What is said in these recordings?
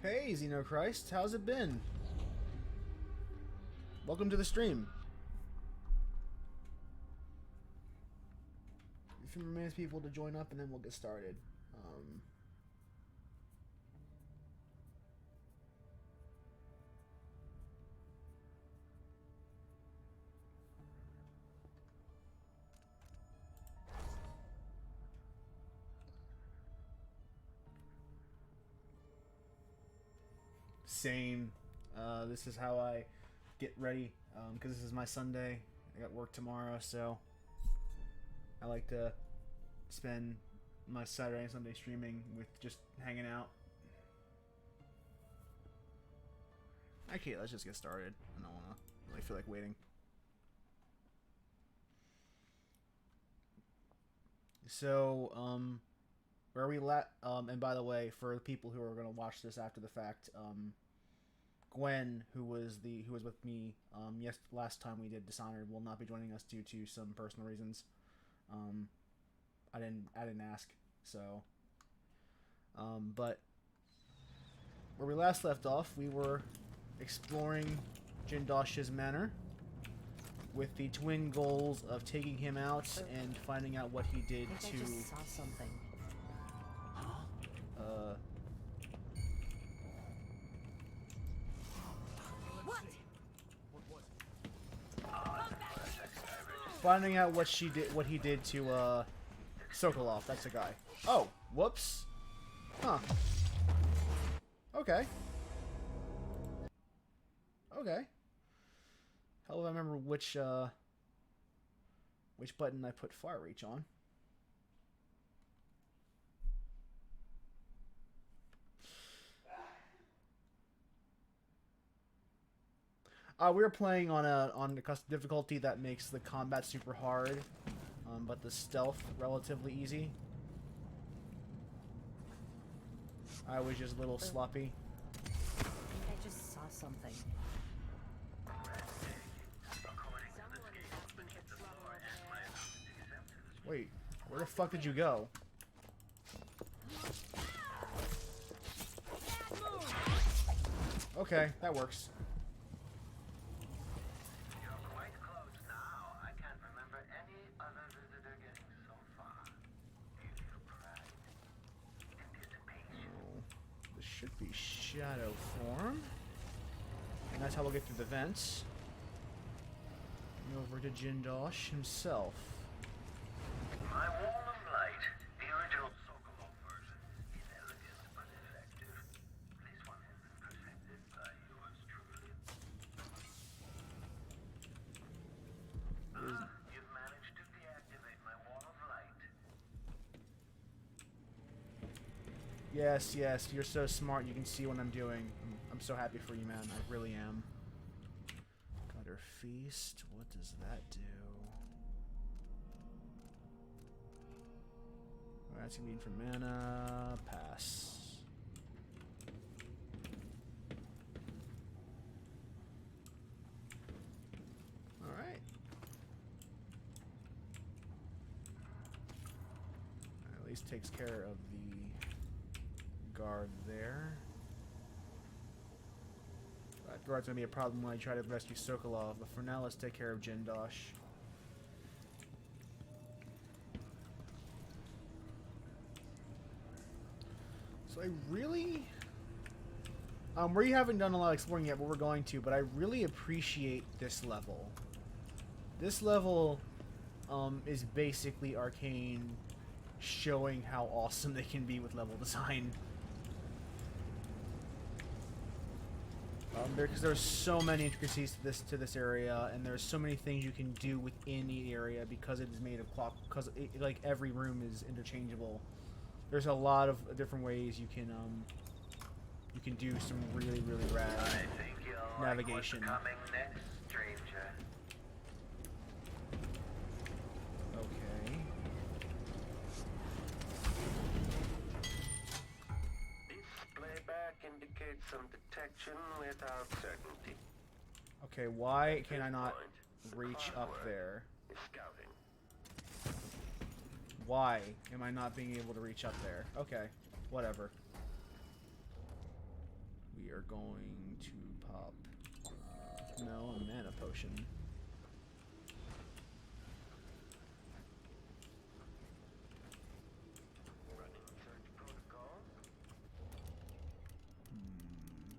Hey, Xenochrist, how's it been? Welcome to the stream. A few more minutes, people to join up, and then we'll get started. Same. This is how I get ready, because this is my Sunday. I got work tomorrow, so I like to spend my Saturday and Sunday streaming with just hanging out. Okay, let's just get started. I don't want to really feel like waiting. So, where we and by the way, for the people who are going to watch this after the fact, Gwen, who was with me, last time we did Dishonored, will not be joining us due to some personal reasons. I didn't ask, so. But where we last left off, we were exploring Jindosh's manor with the twin goals of taking him out and finding out what he did to. I just saw something. What? Finding out what he did to Sokolov. That's the guy. Oh, whoops. Huh. Okay. Okay. Hell if I remember which button I put fire reach on. We were playing on a custom difficulty that makes the combat super hard, but the stealth relatively easy. I was just a little sloppy. I think I just saw something. Wait, where the fuck did you go? Okay, that works. You're quite close now. I can't remember any other visitor getting so far. You feel pride, anticipation. Oh, this should be shadow form. And that's how we'll get through the vents. And over to Jindosh himself. My wall of light, the original Sokolov version, is elegant but effective. This one has been perfected by yours truly. You've managed to deactivate my wall of light. Yes, yes, you're so smart. You can see what I'm doing. I'm so happy for you, man. I really am. Gutter Feast. What does that do? That's gonna be for mana. Pass. Alright. At least takes care of the guard there. That guard's gonna be a problem when I try to rescue Sokolov, but for now let's take care of Jindosh. So I really... we haven't done a lot of exploring yet, but we're going to, but I really appreciate this level. This level is basically Arcane showing how awesome they can be with level design. Because there's so many intricacies to this area, and there's so many things you can do within the area because it is made of clock. Because like every room is interchangeable. There's a lot of different ways you can do some really rad navigation. Like what's coming next, stranger. Okay. This playback indicates some detection without certainty. Okay, why can I not reach up there? Scouting. Why am I not being able to reach up there? Okay, whatever. are going to pop no a mana potion. Running search protocol.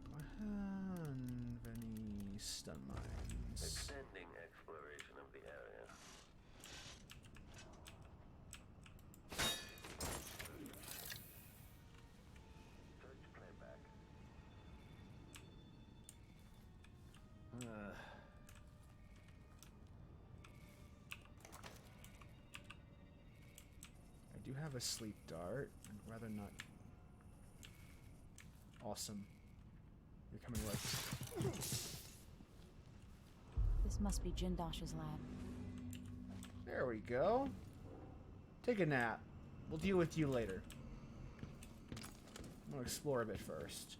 Do I have any stun mines? Extending exploration of the area. Search playback. I do have a sleep dart. I'd rather not. Awesome. You're coming right. This must be Jindosh's lab. There we go. Take a nap. We'll deal with you later. I'm gonna explore a bit first.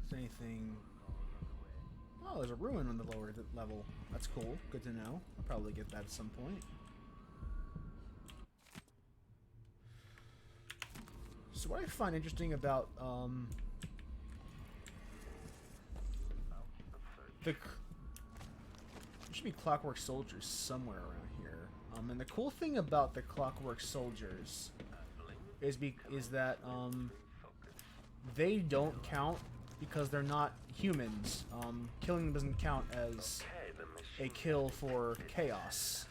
Is anything? Oh, there's a ruin on the lower level. That's cool. Good to know. I'll probably get that at some point. So what I find interesting about there should be Clockwork Soldiers somewhere around here. And the cool thing about the Clockwork Soldiers is that they don't count because they're not humans. Killing them doesn't count as a kill for chaos.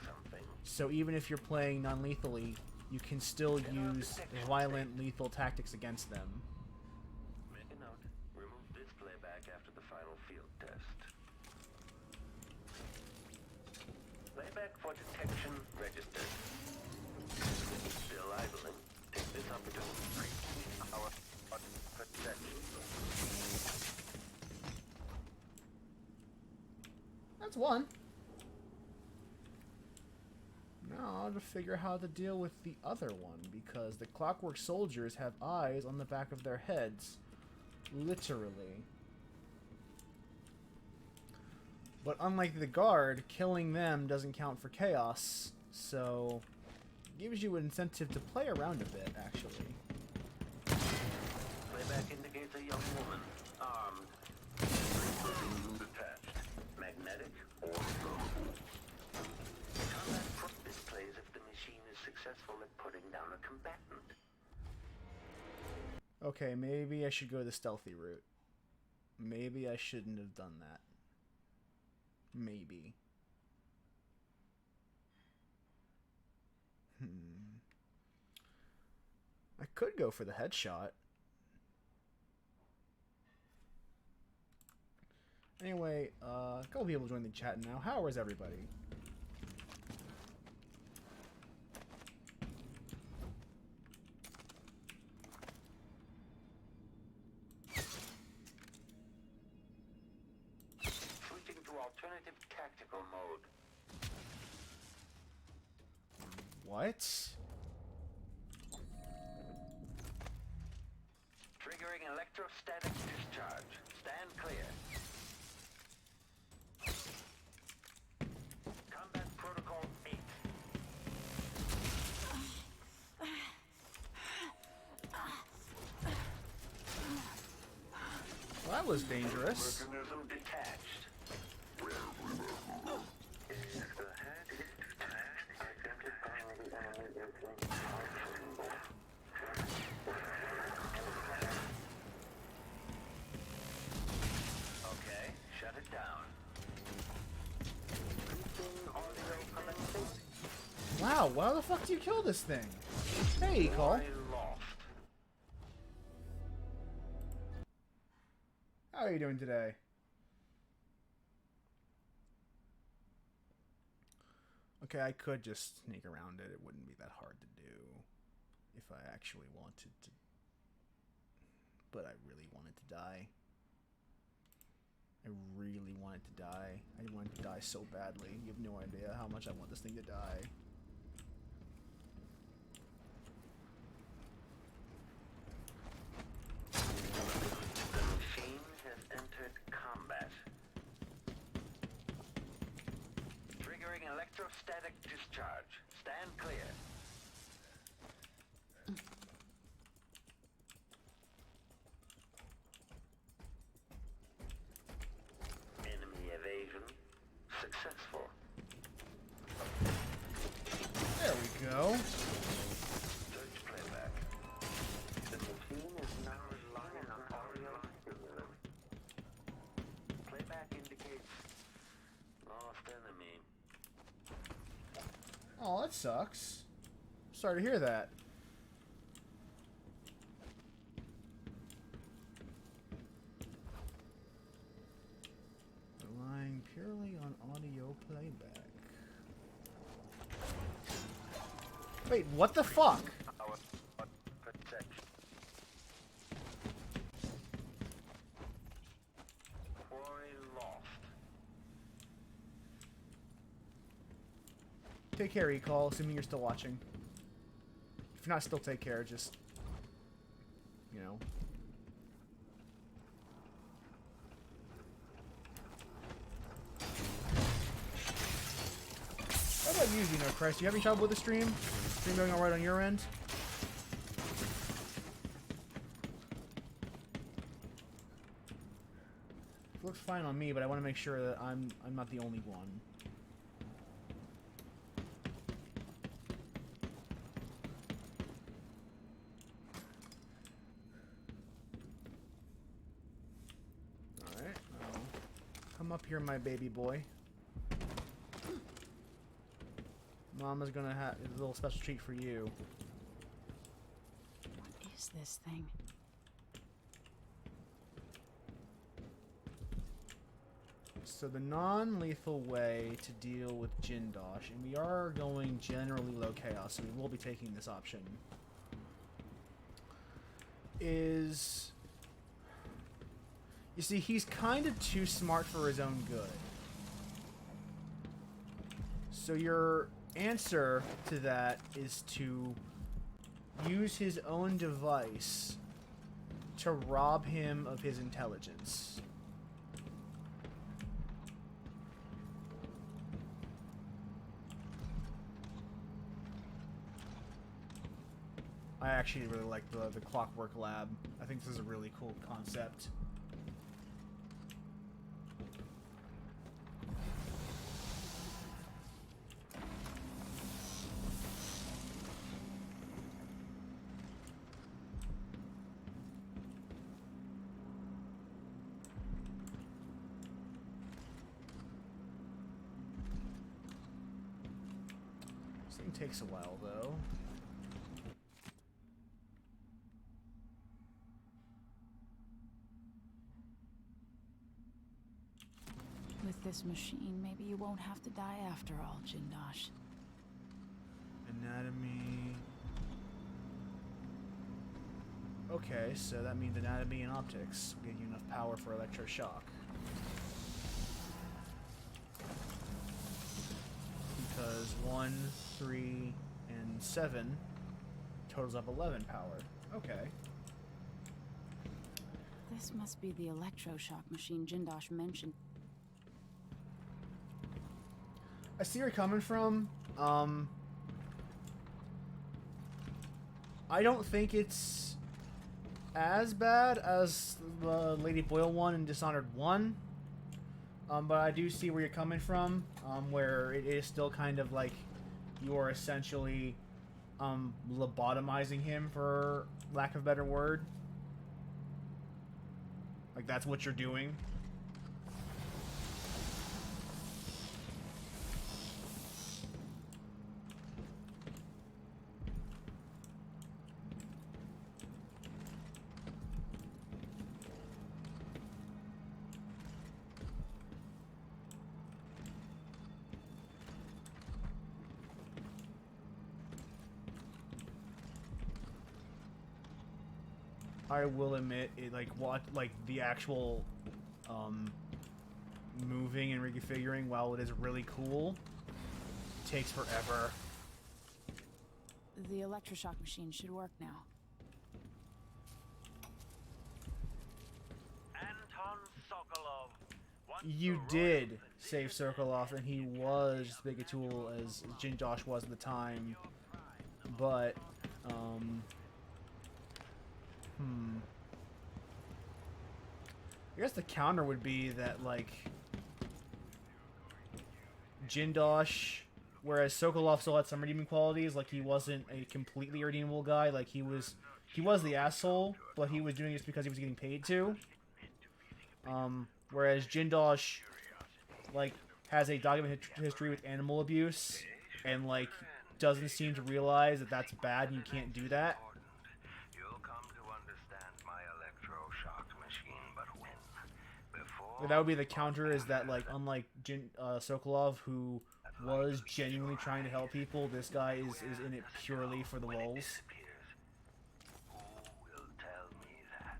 So even if you're playing non-lethally, you can still use violent, lethal tactics against them. Make a note. Remove this playback after the final field test. Playback for detection registered. Still idling. Take this opportunity to increase our protection. That's one. Now I'll just figure how to deal with the other one, because the Clockwork Soldiers have eyes on the back of their heads. Literally. But unlike the guard, killing them doesn't count for chaos, so gives you an incentive to play around a bit, actually. Playback indicates a young woman, armed, detached, magnetic, or combat prop displays if the machine is successful at putting down a combatant. Okay, maybe I should go the stealthy route. Maybe I shouldn't have done that. Maybe. I could go for the headshot. Anyway, a couple people joined the chat now. How is everybody? Switching to alternative tactical mode. What? Triggering electrostatic discharge. Stand clear. Combat protocol 8. Well, that was dangerous. Mechanism detached. If the head is detached, identify the enemy is impossible. Okay, shut it down. Briefing audio commencing. Wow, why the fuck do you kill this thing? Hey, Cole. I lost. How are you doing today? Okay, I could just sneak around it. It wouldn't be that hard to do if I actually wanted to. But I really wanted to die. I really wanted to die. I wanted to die so badly. You have no idea how much I want this thing to die. The machine has entered Automatic discharge. Stand clear. Enemy evasion successful. There we go. Search playback. The machine is now relying on audio stimulus. Playback indicates lost enemy. Oh, that sucks. Sorry to hear that. Relying purely on audio playback. Wait, what the fuck? Power protection. Quarry lost. Take care, Recall, assuming you're still watching. If you're not, still take care, just... You know. How about you, Xeno Christ? Do you have any trouble with the stream? Stream going alright on your end? It looks fine on me, but I want to make sure that I'm not the only one. Alright, well, come up here, my baby boy. Mama's gonna have a little special treat for you. What is this thing? So the non-lethal way to deal with Jindosh, and we are going generally low chaos, so we will be taking this option, is... You see, he's kind of too smart for his own good. So your answer to that is to use his own device to rob him of his intelligence. I actually really like the Clockwork Lab. I think this is a really cool concept. This thing takes a while, though. With this machine, maybe you won't have to die after all, Jindosh. Anatomy. Okay, so that means anatomy and optics will give you enough power for electroshock. Because 1, 3, and 7 totals up 11 power. Okay. This must be the electroshock machine Jindosh mentioned. I see where you're coming from. I don't think it's as bad as the Lady Boyle one in Dishonored 1. But I do see where you're coming from, where it is still kind of like you're essentially lobotomizing him, for lack of a better word. Like, that's what you're doing. I will admit, it the actual moving and reconfiguring, while it is really cool, takes forever. The electroshock machine should work now. Anton Sokolov, 1 you did save Sokolov, and he was as big a tool as Jindosh was at the time. But, I guess the counter would be that, like, Jindosh, whereas Sokolov still had some redeeming qualities, like he wasn't a completely redeemable guy, like he was the asshole, but he was doing this because he was getting paid to. Whereas Jindosh, like, has a documented history with animal abuse, and, like, doesn't seem to realize that that's bad and you can't do that. You'll come to understand my electroshock machine, but when? Before That would be the counter, is that, like, unlike Sokolov, who was genuinely trying to help people, this guy is in it purely for the lulz. Who will tell me that?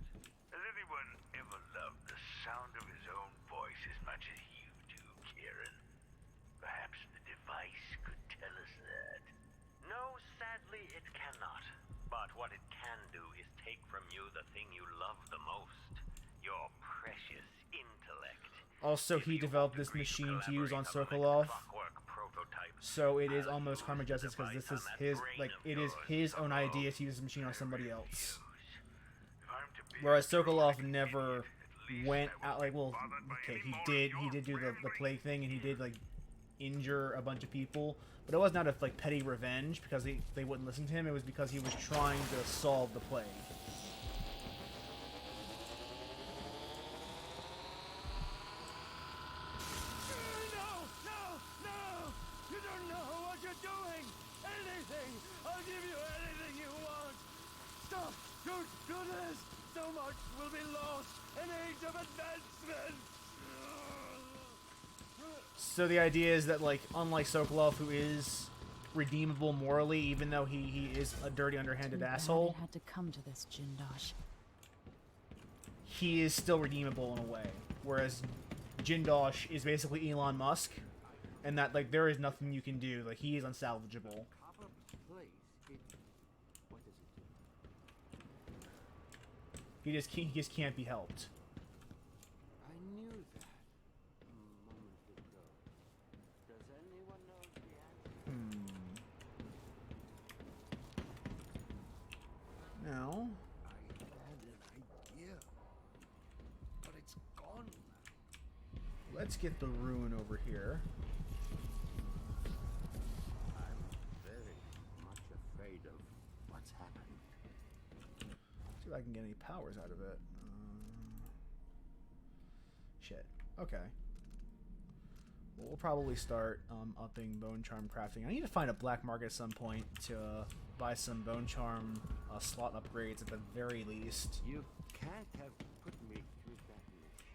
Has anyone ever loved the sound of his own voice as much as you do, Kiran? Perhaps the device could tell us that. No, sadly it cannot. But what it can do is take from you the thing you love the most. Your precious intellect. Also, he developed this machine to use on Sokolov, so it is almost karma justice, because this is his, like, it is his own idea to use the machine on somebody else. Whereas Sokolov never went out, like, well, okay, he did do the plague thing, and he did, like, injure a bunch of people, but it wasn't out of, like, petty revenge because they wouldn't listen to him. It was because he was trying to solve the plague. Will be lost in age of advancement. So the idea is that, like, unlike Sokolov, who is redeemable morally, even though he is a dirty, underhanded asshole, It had to come to this, Jindosh. he is still redeemable in a way. Whereas Jindosh is basically Elon Musk, and that, like, there is nothing you can do. Like, he is unsalvageable. He just can't be helped. I knew that a moment ago. Does anyone know the answer? No. I had an idea, but it's gone. Let's get the rune over here. I'm very much afraid of what's happened. See if I can get any powers out of it. Shit. Okay. Well, we'll probably start upping bone charm crafting. I need to find a black market at some point to buy some bone charm slot upgrades at the very least. You can't have put me through that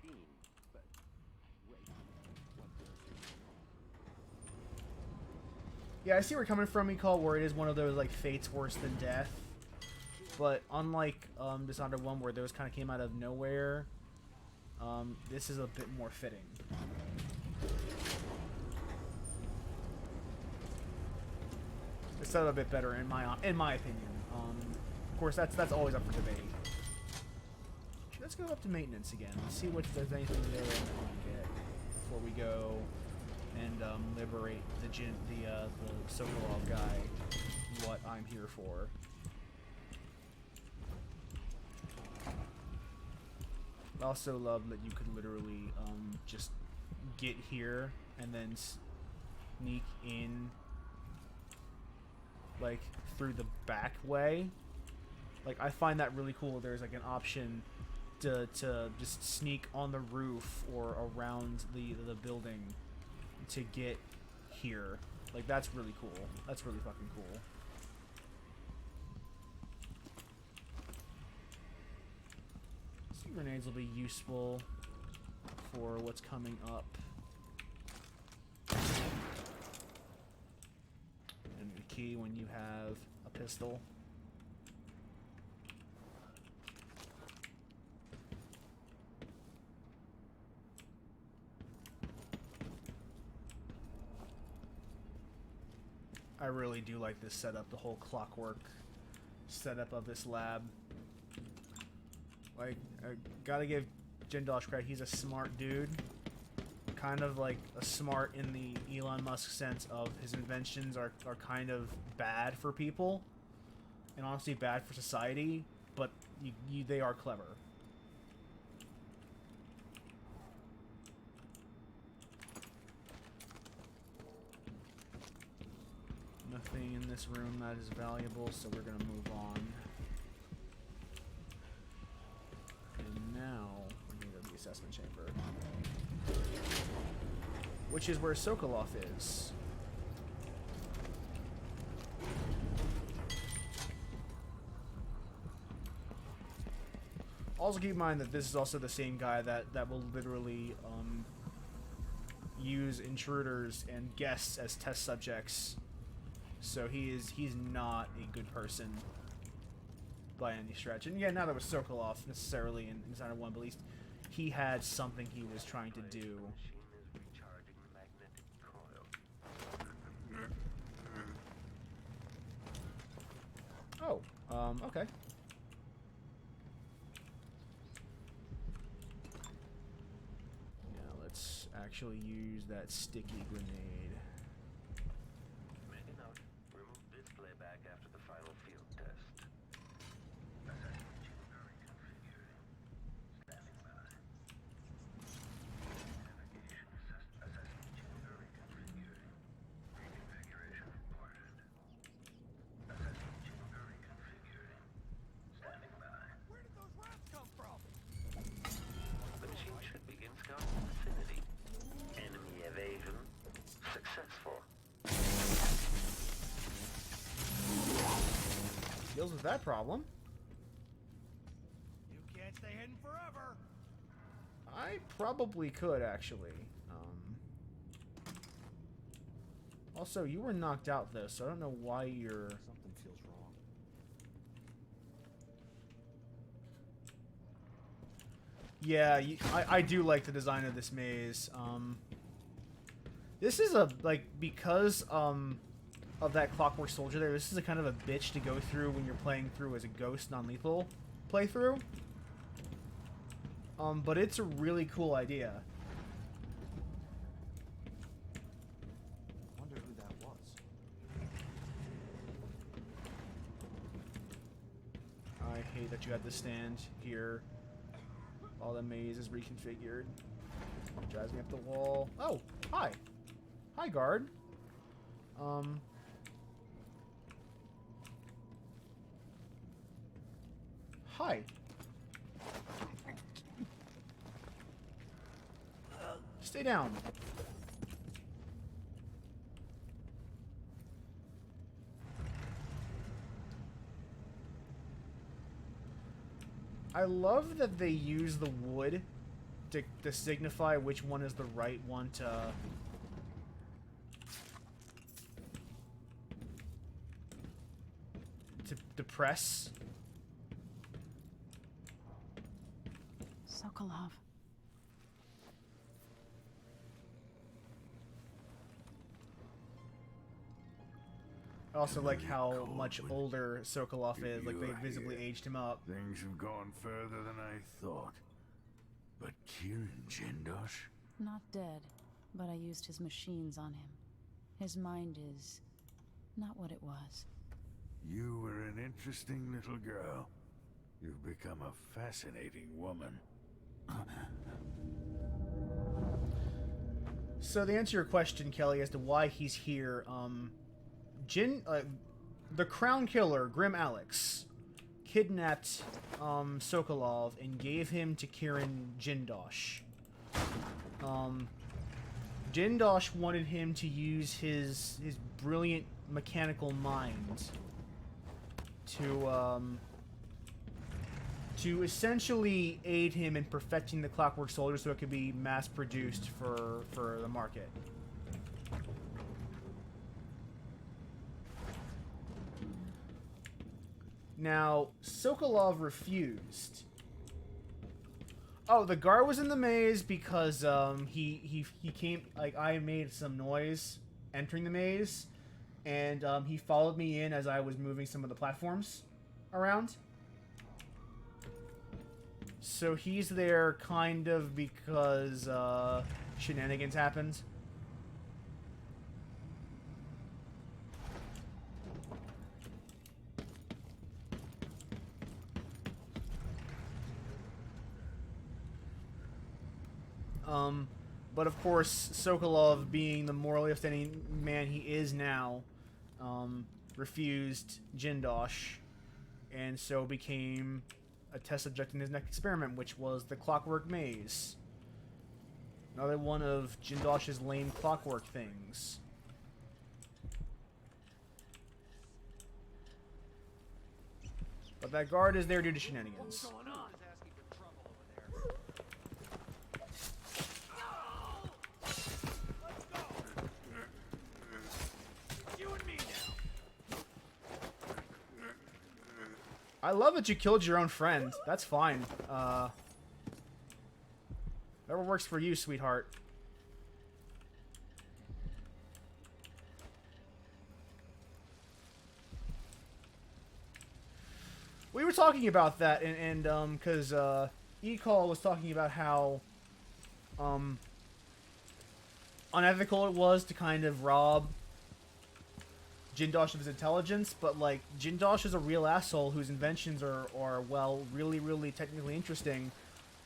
machine, but wait, what is it? Yeah, I see where you're coming from, Mikal, where it is one of those, like, fates worse than death. But unlike Dishonored 1, where those kind of came out of nowhere, this is a bit more fitting. It's set up a bit better in my opinion. Of course, that's always up for debate. Let's go up to maintenance again. Let's see if there's anything there that we want to get before we go and liberate the Sokolov guy. What I'm here for. I also love that you could literally just get here and then sneak in, like, through the back way. Like, I find that really cool. There's, like, an option to just sneak on the roof or around the building to get here. Like, that's really cool. That's really fucking cool. Grenades will be useful for what's coming up. And the key when you have a pistol. I really do like this setup, the whole clockwork setup of this lab. Like, I gotta give Jindosh credit, he's a smart dude. kind of like a smart in the Elon Musk sense of his inventions are kind of bad for people, and honestly bad for society, but they are clever. Nothing in this room that is valuable, so we're gonna move on. And now we're gonna go to the assessment chamber, which is where Sokolov is. Also keep in mind that this is also the same guy that will literally use intruders and guests as test subjects. So he's not a good person by any stretch. And yeah, not that it was Sokolov necessarily in Dishonored 1, but at least he had something he was trying to do. Oh, okay. Now let's actually use that sticky grenade. Deals with that problem. You can't stay hidden forever. I probably could, actually. Also, you were knocked out, though, so I don't know why you're... Something feels wrong. Yeah, I do like the design of this maze. This is a, like, because, of that Clockwork Soldier there, this is a kind of a bitch to go through when you're playing through as a ghost non-lethal playthrough. But it's a really cool idea. I wonder who that was. I hate that you had to stand here while the maze is reconfigured. It drives me up the wall. Oh, hi. Hi, guard. Hi. Stay down. I love that they use the wood to signify which one is the right one to press. Sokolov. I also like how Emily much Kaldwin. older Sokolov is. Like, they You're visibly here. aged him up. Things have gone further than I thought. But Kiran Jindosh? Not dead, but I used his machines on him. His mind is not what it was. You were an interesting little girl. You've become a fascinating woman. So to answer your question, Kelly, as to why he's here, the Crown Killer, Grim Alex, kidnapped Sokolov and gave him to Kiran Jindosh. Jindosh wanted him to use his brilliant mechanical mind to essentially aid him in perfecting the Clockwork Soldier so it could be mass-produced for the market. Now, Sokolov refused. Oh, the guard was in the maze because he came, like, I made some noise entering the maze, and he followed me in as I was moving some of the platforms around. So he's there kind of because shenanigans happened. But of course, Sokolov, being the morally upstanding man he is now, refused Jindosh, and so became a test subject in his next experiment, which was the clockwork maze. Another one of Jindosh's lame clockwork things. But that guard is there due to shenanigans. I love that you killed your own friend. That's fine. Whatever works for you, sweetheart. We were talking about that, and because E-Call was talking about how unethical it was to kind of rob Jindosh of his intelligence, but like Jindosh is a real asshole whose inventions are well, really technically interesting,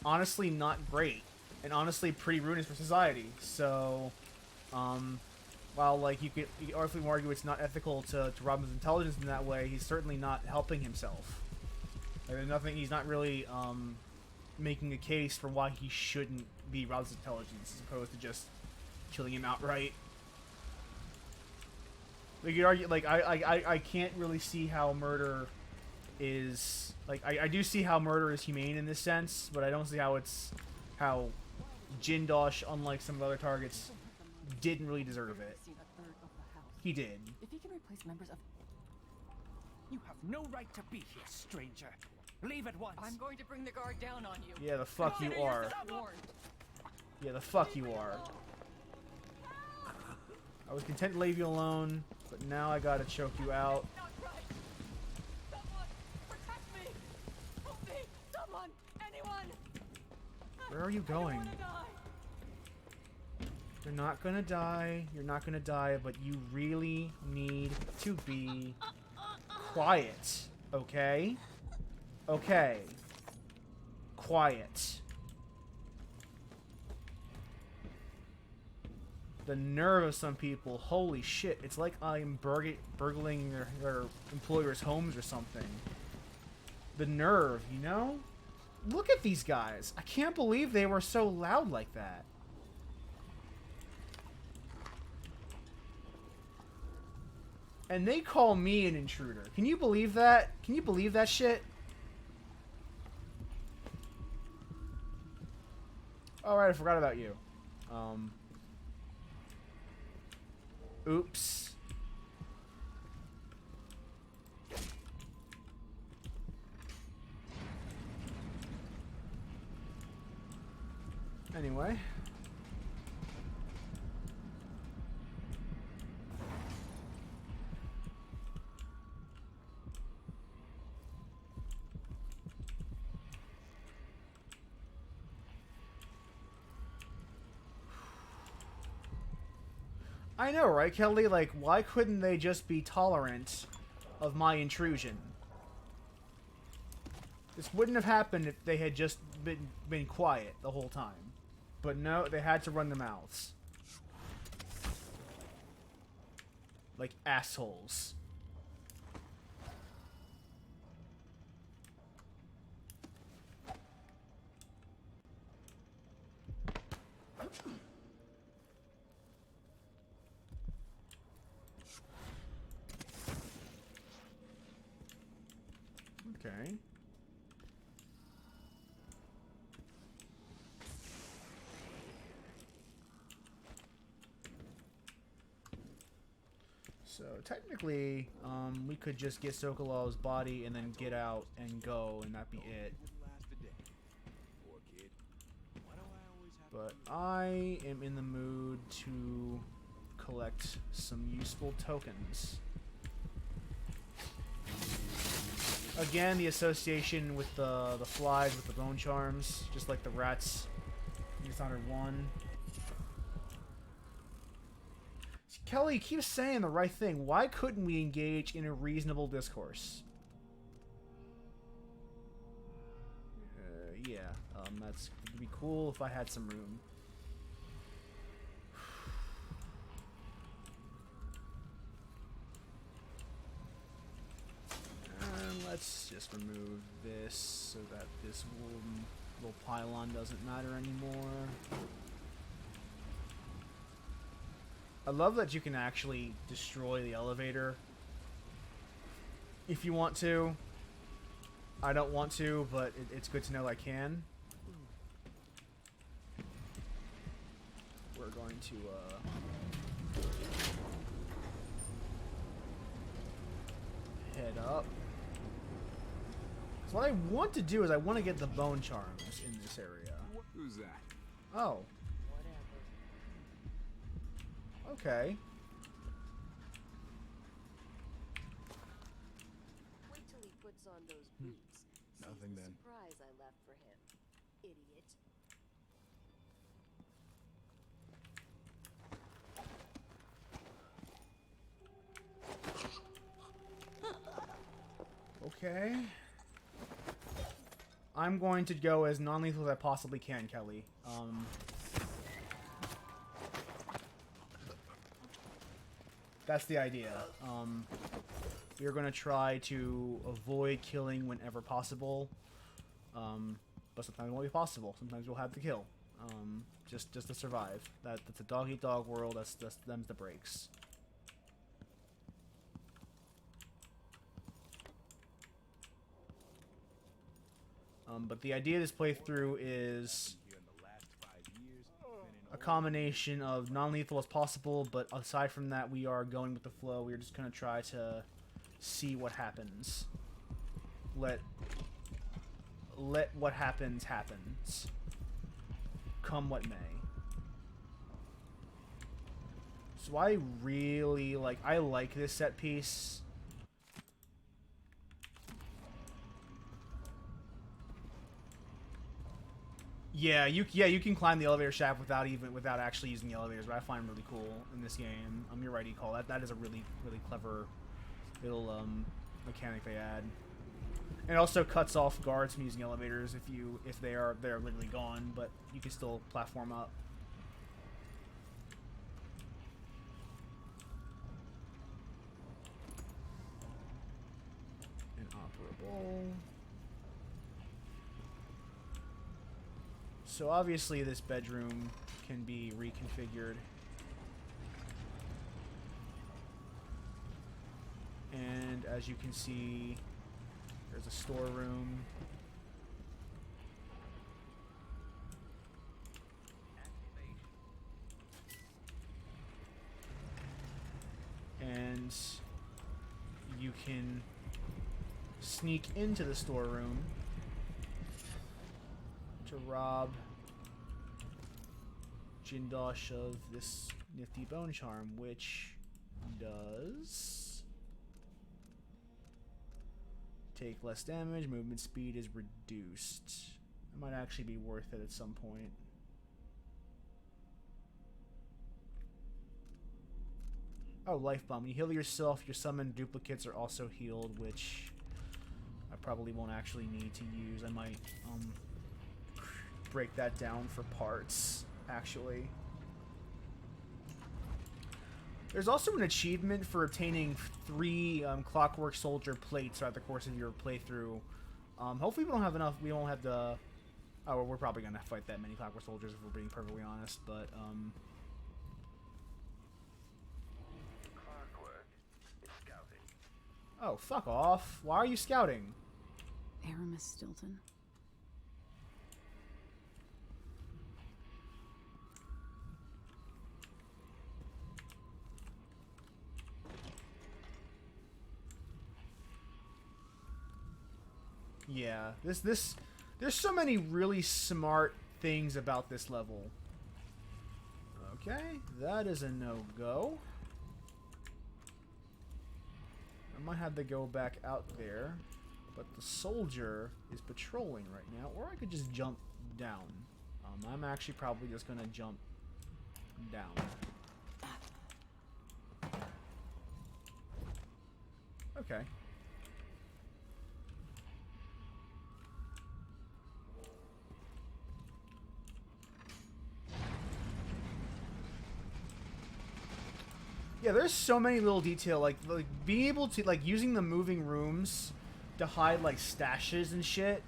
honestly not great, and honestly pretty ruinous for society. So, while like you could argue it's not ethical to rob his intelligence in that way, he's certainly not helping himself. Like, there's nothing. He's not really making a case for why he shouldn't be robbed his intelligence as opposed to just killing him outright. Like, you could argue, like, I can't really see how murder is, like, I do see how murder is humane in this sense, but I don't see how Jindosh, unlike some of the other targets, didn't really deserve it. He did. If he can replace members of... You have no right to be here, stranger. Leave at once. I'm going to bring the guard down on you. Yeah, the fuck you are. Yeah, the fuck you are. I was content to leave you alone, but now I gotta choke you out. Not right. Someone, protect me. Help me. Someone, anyone. Where are you going? You're not gonna die. You're not gonna die, but you really need to be quiet. Okay? Okay. Quiet. The nerve of some people. Holy shit. It's like I'm burgling their employers' homes or something. The nerve, you know? Look at these guys. I can't believe they were so loud like that. And they call me an intruder. Can you believe that? Can you believe that shit? Alright, I forgot about you. Oops. Anyway. I know, right, Kelly? Like, why couldn't they just be tolerant of my intrusion? This wouldn't have happened if they had just been quiet the whole time. But no, they had to run their mouths. Like assholes. Okay. So technically, we could just get Sokolov's body and then get out and go, and that'd be it. But I am in the mood to collect some useful tokens. Again, the association with the flies with the bone charms, just like the rats in Dishonored 1. Kelly keeps saying the right thing. Why couldn't we engage in a reasonable discourse? Yeah, that's would be cool if I had some room. And let's just remove this so that this little pylon doesn't matter anymore. I love that you can actually destroy the elevator if you want to. I don't want to, but it's good to know I can. We're going to head up. So what I want to do is I want to get the bone charms in this area. Who's that? Oh. Okay. Wait till he puts on those boots. Nothing the then. Surprise I left for him, idiot. Okay. I'm going to go as non-lethal as I possibly can, Kelly. That's the idea. We're going to try to avoid killing whenever possible. But sometimes it won't be possible. Sometimes we'll have to kill. Just to survive. That's a dog-eat-dog world. That's them's the breaks. But the idea of this playthrough is a combination of non-lethal as possible, but aside from that, we are going with the flow. We're just going to try to see what happens. Let what happens, happens. Come what may. So I really like this set piece. Yeah, you can climb the elevator shaft without actually using the elevators, but I find really cool in this game. You're right, E-Call. That is a really clever little mechanic they add. And it also cuts off guards from using elevators if they're literally gone, but you can still platform up. Inoperable. So obviously this bedroom can be reconfigured. And as you can see, there's a storeroom. And you can sneak into the storeroom to rob Jindosh of this nifty bone charm, which does take less damage, movement speed is reduced. It might actually be worth it at some point. Oh, life bomb. When you heal yourself, your summoned duplicates are also healed, which I probably won't actually need to use. I might break that down for parts, actually. There's also an achievement for obtaining 3 Clockwork Soldier plates throughout the course of your playthrough. Hopefully we don't have enough. We won't have the... Oh, well, we're probably going to fight that many Clockwork Soldiers if we're being perfectly honest, but... Clockwork is scouting. Oh, fuck off. Why are you scouting? Aramis Stilton. Yeah, there's so many really smart things about this level. Okay, that is a no-go. I might have to go back out there, But the soldier is patrolling right now, or I could just jump down. I'm actually probably just gonna jump down. Okay. Yeah, there's so many little detail, like being able to, like, using the moving rooms to hide, like, stashes and shit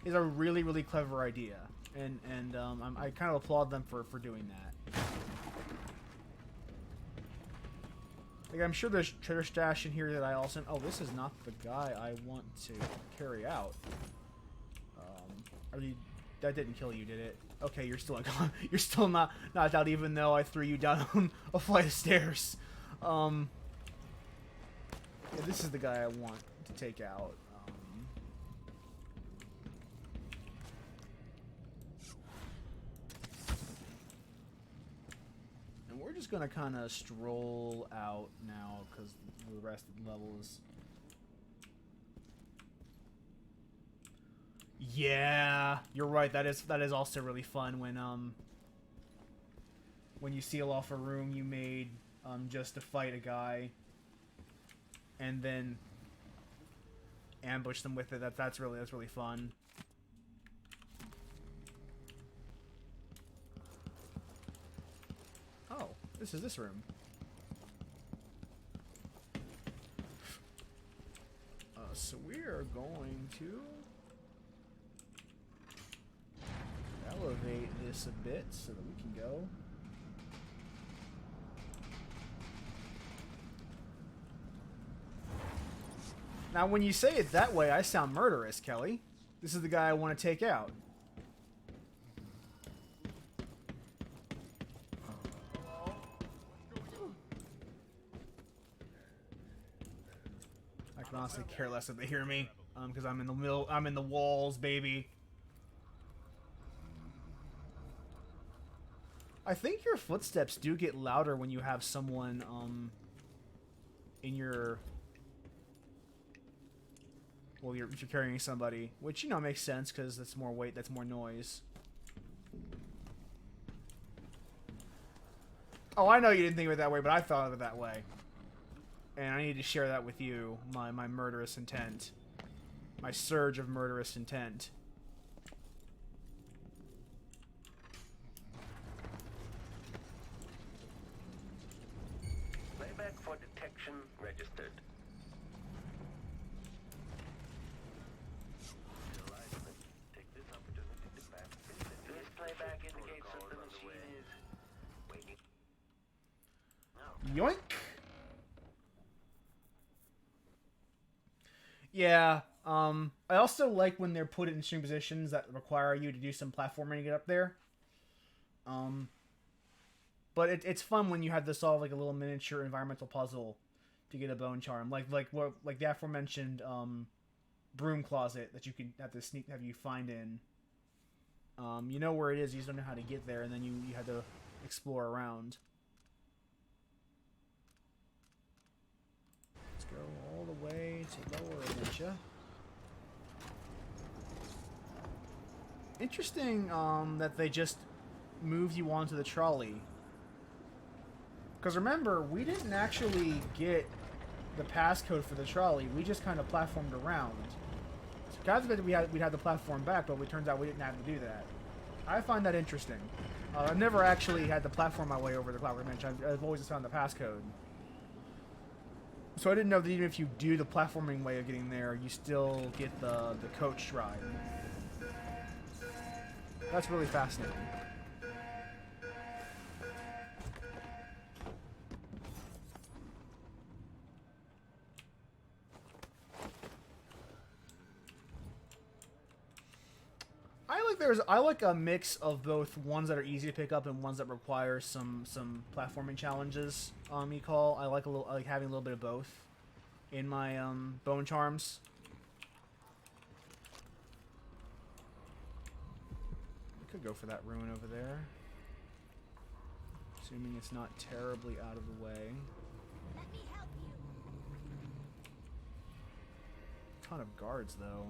is a really, really clever idea. And I kind of applaud them for doing that. Like, I'm sure there's treasure stash in here that I also... Oh, this is not the guy I want to carry out. That didn't kill you, did it? Okay, you're still you're still not out, even though I threw you down a flight of stairs. Yeah, this is the guy I want to take out. And we're just gonna kind of stroll out now because the rest of the level is... Yeah, you're right. That is also really fun when you seal off a room you made just to fight a guy, and then ambush them with it. That's really fun. Oh, this is this room. So we are going to elevate this a bit so that we can go. Now, when you say it that way, I sound murderous, Kelly. This is the guy I want to take out. I can honestly care less if they hear me, because I'm in the middle. I'm in the walls, baby. I think your footsteps do get louder when you have someone in your... Well, if you're carrying somebody, which, you know, makes sense because that's more weight, that's more noise. Oh, I know you didn't think of it that way, but I thought of it that way. And I need to share that with you, my murderous intent. My surge of murderous intent. Playback for detection registered. This playback indicates that the machine is waiting. Yoink! Yeah, I also like when they're put in extreme positions that require you to do some platforming to get up there. But it's fun when you have to solve like a little miniature environmental puzzle to get a bone charm, like the aforementioned broom closet that you can have you find in. You know where it is, you just don't know how to get there, and then you had to explore around. Let's go all the way to Lower Elysia. Interesting that they just moved you onto the trolley. Because remember, we didn't actually get the passcode for the trolley. We just kind of platformed around. So guys, we'd had the platform back, but it turns out we didn't have to do that. I find that interesting. I've never actually had to platform my way over the clockwork mansion. I've always just found the passcode. So I didn't know that even if you do the platforming way of getting there, you still get the coach ride. That's really fascinating. I like a mix of both ones that are easy to pick up and ones that require some platforming challenges. I like having a little bit of both in my bone charms. I could go for that ruin over there, assuming it's not terribly out of the way. Let me help you. ton of guards, though.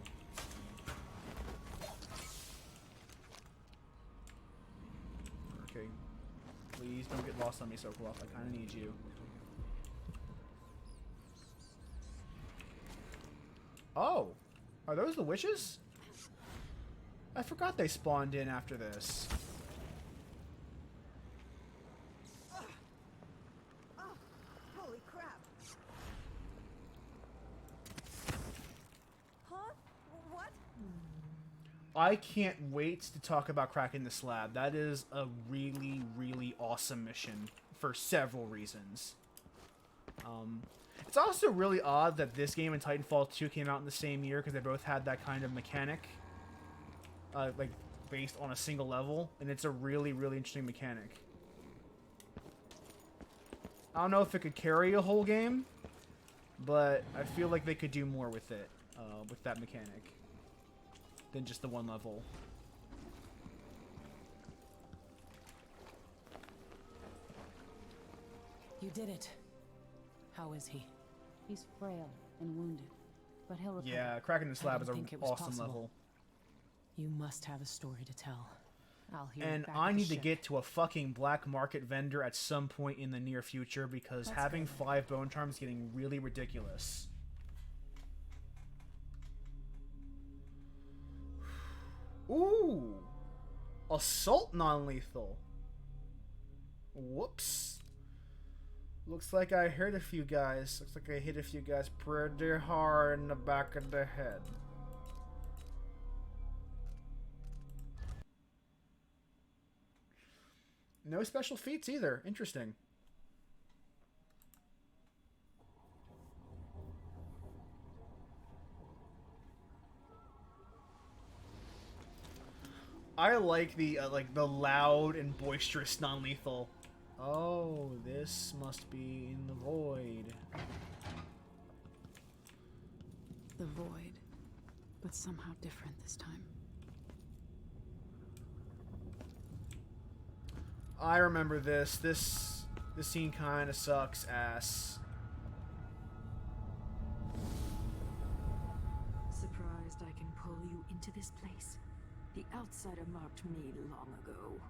Okay. Please don't get lost on me, Sokolov. I kind of need you. Oh! Are those the witches? I forgot they spawned in after this. Holy crap! Huh? What? I can't wait to talk about cracking the slab. That is a really, really awesome mission for several reasons. It's also really odd that this game and Titanfall 2 came out in the same year because they both had that kind of mechanic, like based on a single level, and it's a really, really interesting mechanic. I don't know if it could carry a whole game, but I feel like they could do more with it, with that mechanic, than just the one level. You did it. How is he? He's frail and wounded, but he'll recover. Yeah, cracking the slab is an think it was awesome possible. level. You must have a story to tell. I'll hear it And back I at the need to ship. get to a fucking black market vendor at some point in the near future because That's having good. 5 bone charms is getting really ridiculous. Ooh! Assault non-lethal. Whoops. Looks like I hit a few guys. Looks like I hit a few guys pretty hard in the back of the head. No special feats either. Interesting. I like the loud and boisterous non-lethal. Oh, this must be in the void. The void, but somehow different this time. I remember this. This scene kind of sucks ass. Surprised I can pull you into this place? The outsider marked me long ago.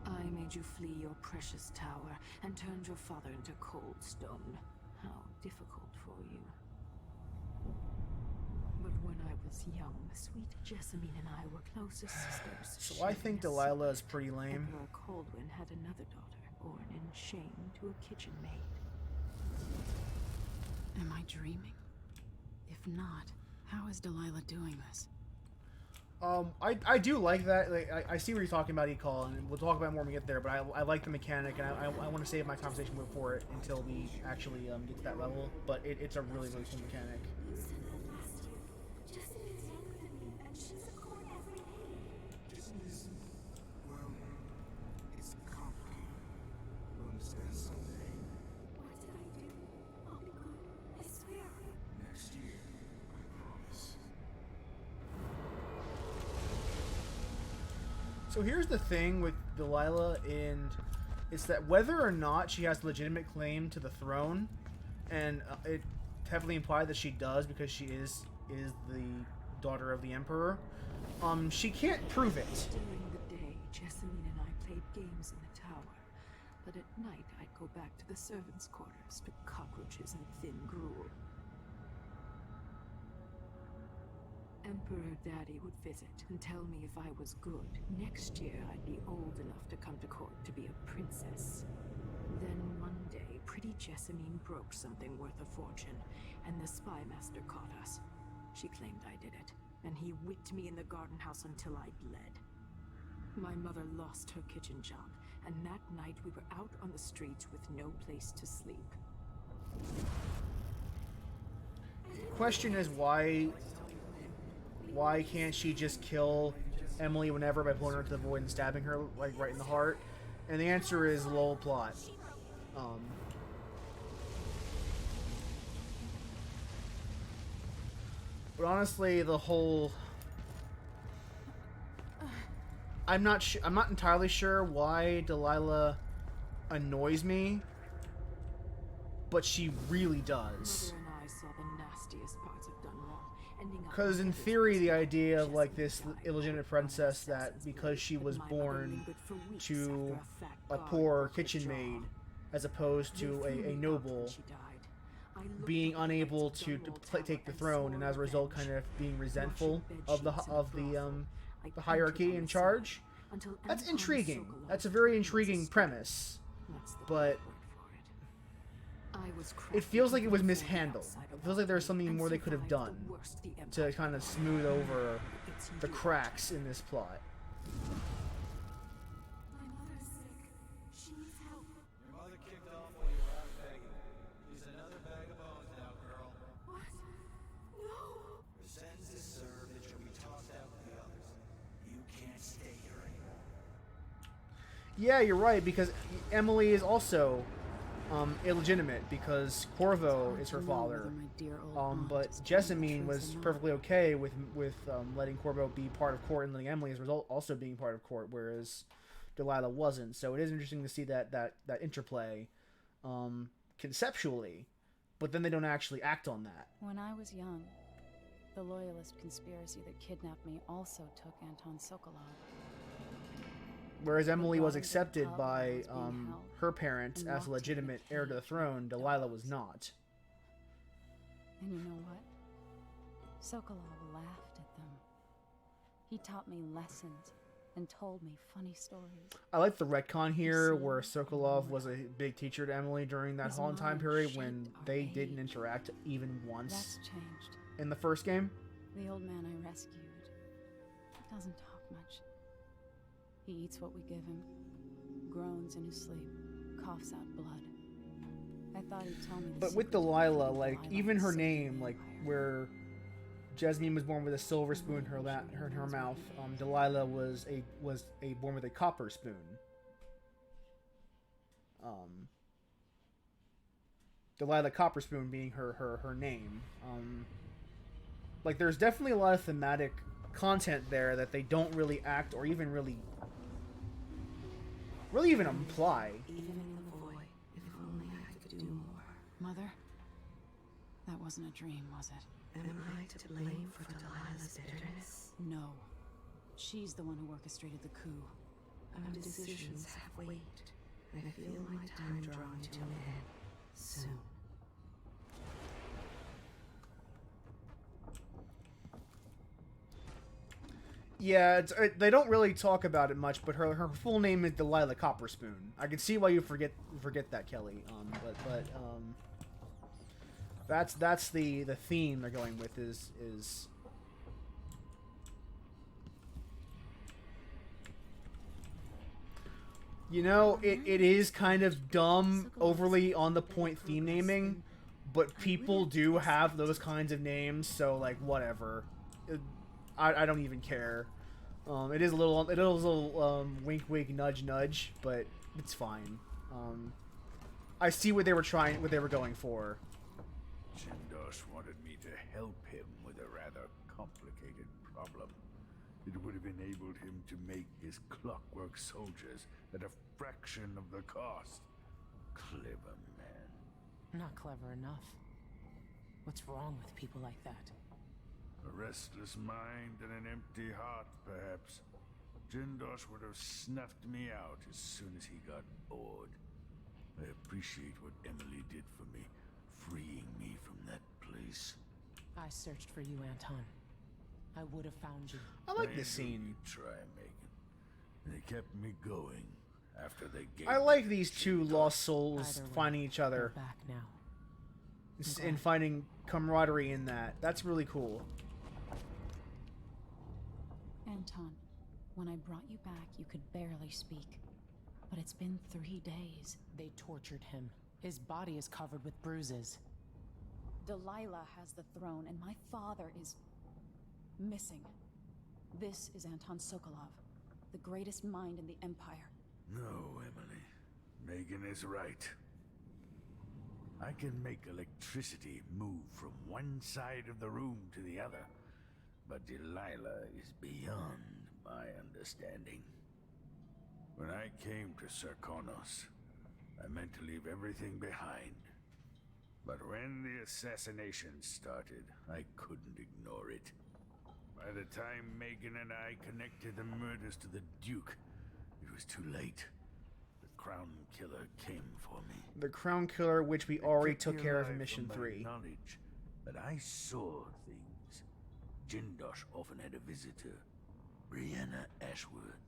I made you flee your precious tower and turned your father into cold stone. How difficult for you. But when I was young, sweet Jessamine and I were closest sisters. So I think Delilah is pretty lame. Emperor Kaldwin had another daughter, born in shame to a kitchen maid. Am I dreaming? If not, how is Delilah doing this? I do like that. Like, I see what you're talking about, E-Call, and we'll talk about it more when we get there, but I like the mechanic, and I want to save my conversation for it until we actually get to that level, but it's a really, really cool mechanic. You said that last year. Jessamine's younger than me, and she's a court every day. Well, it's complicated. You'll understand someday. What did I do? I'll be good. I swear. Next year, I promise. So here's the thing with Delilah, and it's that whether or not she has legitimate claim to the throne, and it's heavily implied that she does because she is the daughter of the Emperor, she can't prove it. During the day, Jessamine and I played games in the tower. But at night, I'd go back to the servants' quarters to cockroaches and thin gruel. Emperor Daddy would visit and tell me if I was good. Next year, I'd be old enough to come to court to be a princess. Then one day, pretty Jessamine broke something worth a fortune, and the spy master caught us. She claimed I did it, and he whipped me in the garden house until I bled. My mother lost her kitchen job, and that night we were out on the streets with no place to sleep. Question is why can't she just kill Emily whenever by pulling her into the void and stabbing her like right in the heart? And the answer is lol plot. But honestly, the whole I'm not entirely sure why Delilah annoys me, but she really does. Mother and I saw the nastiest parts I've done wrong. Because in theory, the idea of like this illegitimate princess that because she was born to a poor kitchen maid, as opposed to a noble, being unable to take the throne, and as a result, kind of being resentful of the hierarchy in charge. That's intriguing. That's a very intriguing premise, but it feels like it was mishandled. It feels like there's something more they could have done to kind of smooth over the cracks in this plot. My mother's sick. She needs help. Your mother kicked off while you were out begging. She's another bag of bones now, girl. What? No! Your sentence is served that you'll be tossed out with the others. You can't stay here anymore. Yeah, you're right, because Emily is also illegitimate because Corvo is her father. But Jessamine was perfectly okay with letting Corvo be part of court and letting Emily, as a result, also being part of court, whereas Delilah wasn't. So it is interesting to see that interplay conceptually, but then they don't actually act on that. When I was young, the loyalist conspiracy that kidnapped me also took Anton Sokolov. Whereas Emily was accepted by her parents as a legitimate heir to the throne, Delilah was not. And you know what? Sokolov laughed at them. He taught me lessons and told me funny stories. I like the retcon here where Sokolov was a big teacher to Emily during that whole time period when they didn't interact even once. That's changed. In the first game. The old man I rescued doesn't talk much. He eats what we give him, groans in his sleep, coughs out blood. I thought he'd tell me the But with Delilah, like, even her name, like, where Jasmine was born with a silver spoon in her mouth, Delilah was born with a copper spoon. Delilah Copper Spoon being her name. Like, there's definitely a lot of thematic content there that they don't really act or even really even imply. Even in the void, if only I could do more. Mother? That wasn't a dream, was it? Am I to blame for Delilah's bitterness? No. She's the one who orchestrated the coup. Our decisions have weight. I feel my time drawing to an end soon. Yeah, they don't really talk about it much, but her full name is Delilah Copperspoon. I can see why you forget that, Kelly. That's the theme they're going with is you know, it is kind of dumb, overly on the point theme naming, but people do have those kinds of names, so like whatever. I don't even care. It is a little wink wink nudge nudge, but it's fine. I see what they were going for. Jindosh wanted me to help him with a rather complicated problem. It would have enabled him to make his clockwork soldiers at a fraction of the cost. Clever man. Not clever enough. What's wrong with people like that? A restless mind and an empty heart, perhaps. Jindosh would have snuffed me out as soon as he got bored. I appreciate what Emily did for me, freeing me from that place. I searched for you, Anton. I would have found you. I like this scene. Try, Megan. They kept me going after they gave I like these two lost souls finding each other. Back now. And finding camaraderie in that. That's really cool. Anton, when I brought you back, you could barely speak. But it's been 3 days. They tortured him. His body is covered with bruises. Delilah has the throne, and my father is missing. This is Anton Sokolov, the greatest mind in the Empire. No, Emily. Megan is right. I can make electricity move from one side of the room to the other, but Delilah is beyond my understanding. When I came to Sarkonos, I meant to leave everything behind. But when the assassination started, I couldn't ignore it. By the time Megan and I connected the murders to the Duke, it was too late. The Crown Killer came for me. The Crown Killer, which we already took care of in Mission 3. Knowledge, but I saw things. Jindosh often had a visitor, Brianna Ashworth.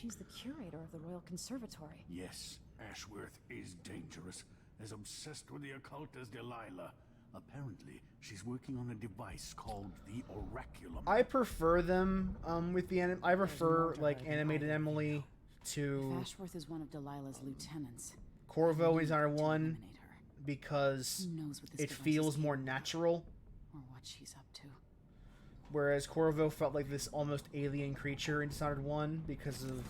She's the curator of the Royal Conservatory. Yes, Ashworth is dangerous, as obsessed with the occult as Delilah. Apparently, she's working on a device called the Oraculum. I prefer them with the I prefer like animated Emily to If Ashworth is one of Delilah's lieutenants, Corvo is our one because who knows what this it device feels is more capable of, natural. or what she's up to. Whereas Corvo felt like this almost alien creature in Dishonored 1 because of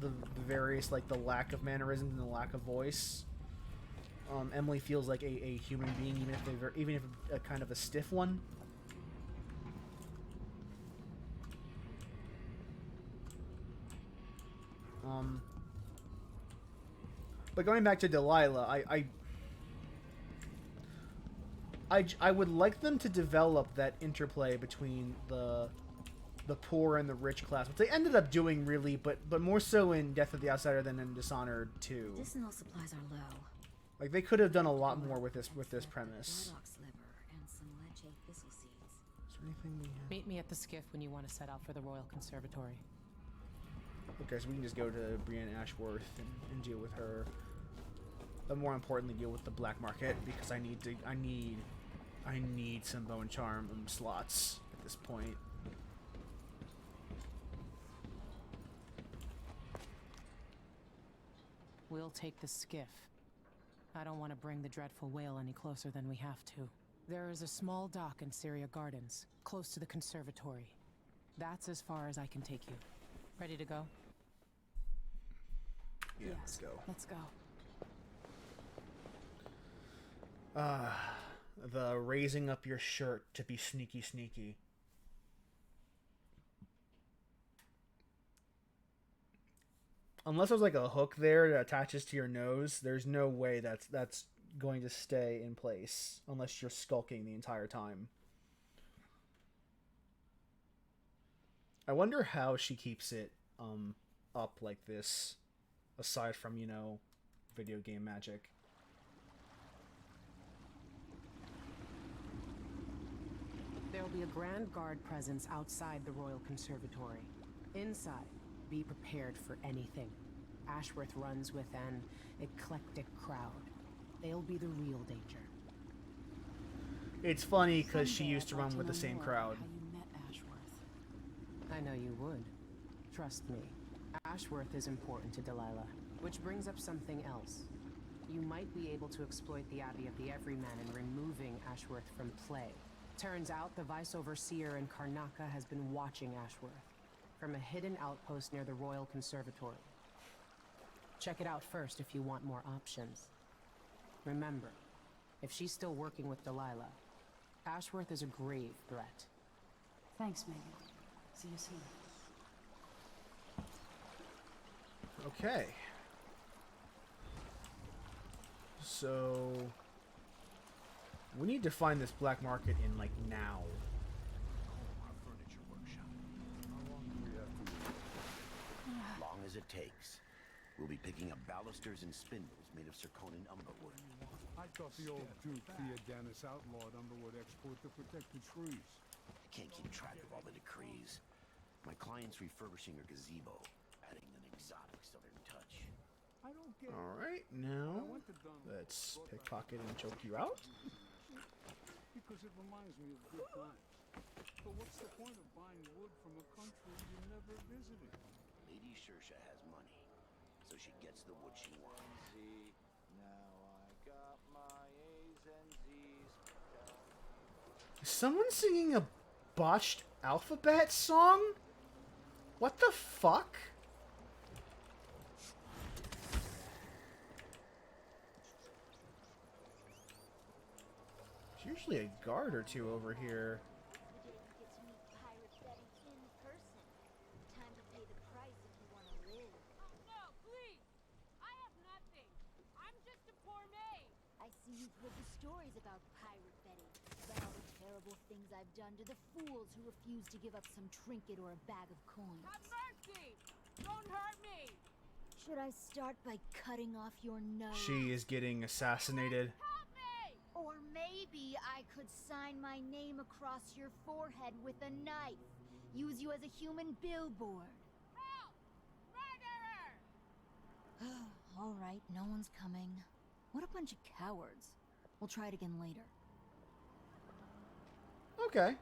the various, like, the lack of mannerisms and the lack of voice. Emily feels like a human being, even if a kind of a stiff one. But going back to Delilah, I would like them to develop that interplay between the poor and the rich class, which they ended up doing really, but more so in Death of the Outsider than in Dishonored 2. Medicinal supplies are low. Like they could have done a lot more with this premise. Warlock's liver and some leche thistle seeds. Is there anything we have? Meet me at the skiff when you want to set out for the Royal Conservatory. Okay, so we can just go to Brianna Ashworth and deal with her. But more importantly, deal with the black market because I need some bow and charm slots at this point. We'll take the skiff. I don't want to bring the dreadful whale any closer than we have to. There is a small dock in Syria Gardens, close to the conservatory. That's as far as I can take you. Ready to go? Yeah, let's go. Let's go. The raising up your shirt to be sneaky sneaky. Unless there's like a hook there that attaches to your nose, there's no way that's going to stay in place unless you're skulking the entire time. I wonder how she keeps it up like this, aside from, you know, video game magic. There will be a Grand Guard presence outside the Royal Conservatory. Inside, be prepared for anything. Ashworth runs with an eclectic crowd. They'll be the real danger. It's funny because she Someday used to I'd like run with the know same more crowd. about how you met Ashworth. I know you would. Trust me. Ashworth is important to Delilah. Which brings up something else. You might be able to exploit the Abbey of the Everyman in removing Ashworth from play. Turns out the Vice Overseer in Karnaca has been watching Ashworth from a hidden outpost near the Royal Conservatory. Check it out first if you want more options. Remember, if she's still working with Delilah, Ashworth is a grave threat. Thanks, Megan. See you soon. Okay. So we need to find this black market in like now. Our furniture workshop. How long do we have to wait? Long as it takes. We'll be picking up balusters and spindles made of zirconin umberwood. I thought the old Duke Theodanis outlawed umberwood export to protect the trees. I can't keep track of all the decrees. My client's refurbishing her gazebo, adding an exotic southern touch. I don't get All right, now let's pickpocket and choke you out. because it reminds me of good times. But what's the point of buying wood from a country you never visited? Lady Shersha has money, so she gets the wood she wants. Now I got my A's and Z's. Is someone singing a botched alphabet song? What the fuck? There's usually a guard or two over here. No, please! I have nothing. I'm just a poor maid. I see you've heard the stories about Pirate Betty. Well, terrible things I've done to the fools who refuse to give up some trinket or a bag of coins. Have mercy! Don't hurt me! Should I start by cutting off your nose? She is getting assassinated. Help me! Or maybe I could sign my name across your forehead with a knife. Use you as a human billboard. Help! Murderer! All right, no one's coming. What a bunch of cowards. We'll try it again later. Okay.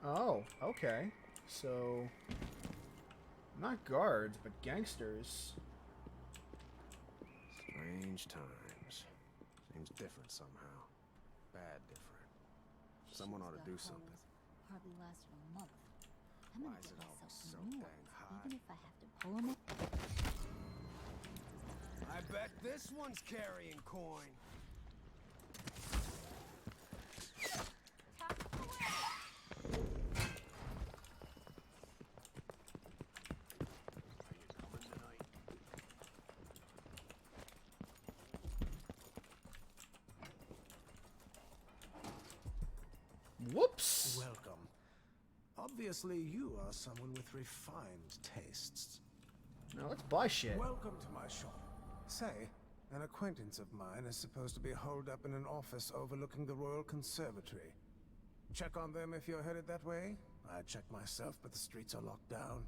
Oh, okay. So, not guards, but gangsters. Strange times. Seems different somehow. Bad different. Someone ought to do something. Hardly lasted a month. I'm Why gonna is get it always myself so some new dang ones, high? even if I have to pull them. I bet this one's carrying coin. Whoops! Welcome. Obviously, you are someone with refined tastes. Now let's buy shit. Welcome to my shop. Say, an acquaintance of mine is supposed to be holed up in an office overlooking the Royal Conservatory. Check on them if you're headed that way. I'd check myself, but the streets are locked down.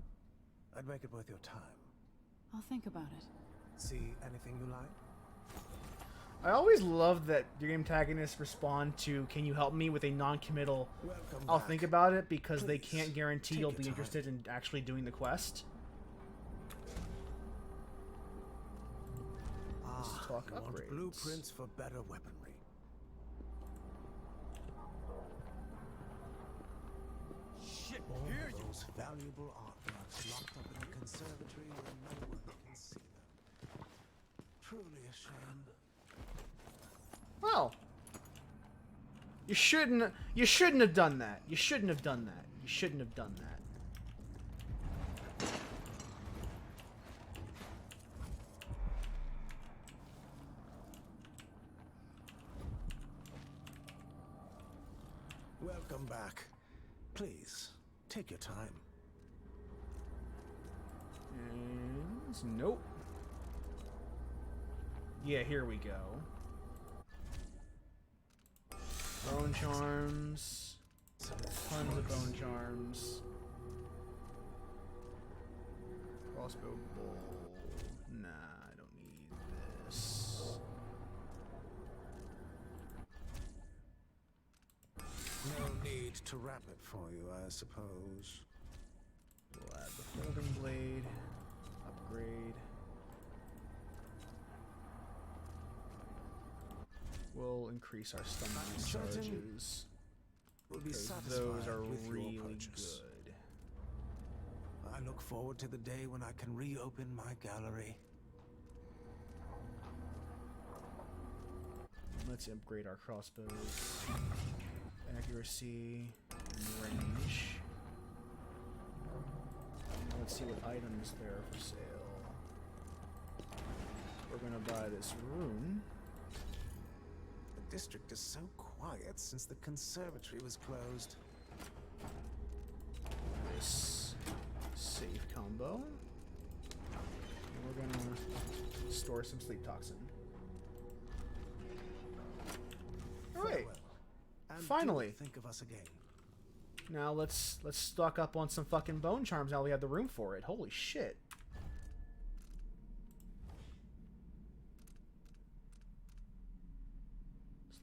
I'd make it worth your time. I'll think about it. See anything you like? I always love that your antagonists respond to, "Can you help me?" with a non-committal, Welcome "I'll back. think about it," because they Please, can't guarantee take you'll your be time. interested in actually doing the quest. Ah, talk you want upgrades. blueprints for better weaponry. Shit, All here of you those valuable artworks locked up in the conservatory where no one can see them. Truly a shame. Well, you shouldn't have done that. You shouldn't have done that. You shouldn't have done that. Welcome back. Please, take your time. Nope. Yeah, here we go. Bone charms. Tons of bone charms. Crossbow bowl. Nah, I don't need this. No need to wrap it for you, I suppose. We'll add the folding blade. Upgrade. We'll increase our stunning I'm certain charges. We'll be Because satisfied those are with really your purchase. good. I look forward to the day when I can reopen my gallery. Let's upgrade our crossbows. Accuracy and range. Let's see what items there are for sale. We're gonna buy this rune. The district is so quiet since the conservatory was closed. This save combo. And we're gonna store some sleep toxin. Alright. Farewell, and Finally. do think of us again. Now let's stock up on some fucking bone charms now we have the room for it. Holy shit.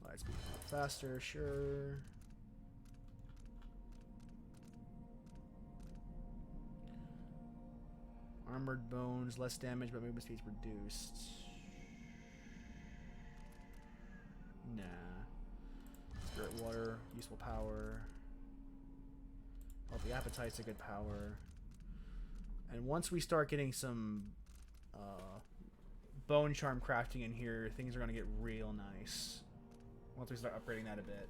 Slide speed faster, sure. Armored bones, less damage, but movement speed's reduced. Nah. Spirit water, useful power. Healthy appetite's a good power. And once we start getting some bone charm crafting in here, things are going to get real nice. Once we start upgrading that a bit.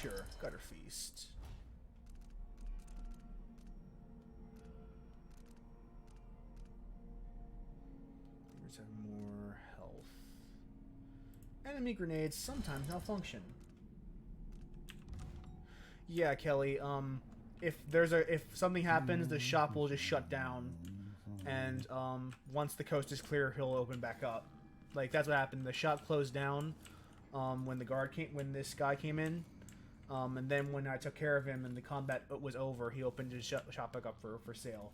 Sure, Gutter Feast. Here's have more health. Enemy grenades sometimes malfunction. Yeah, Kelly, if something happens, the shop will just shut down, and once the coast is clear, he'll open back up. Like, that's what happened. The shop closed down when this guy came in, and then when I took care of him and the combat was over, he opened his shop back up for sale.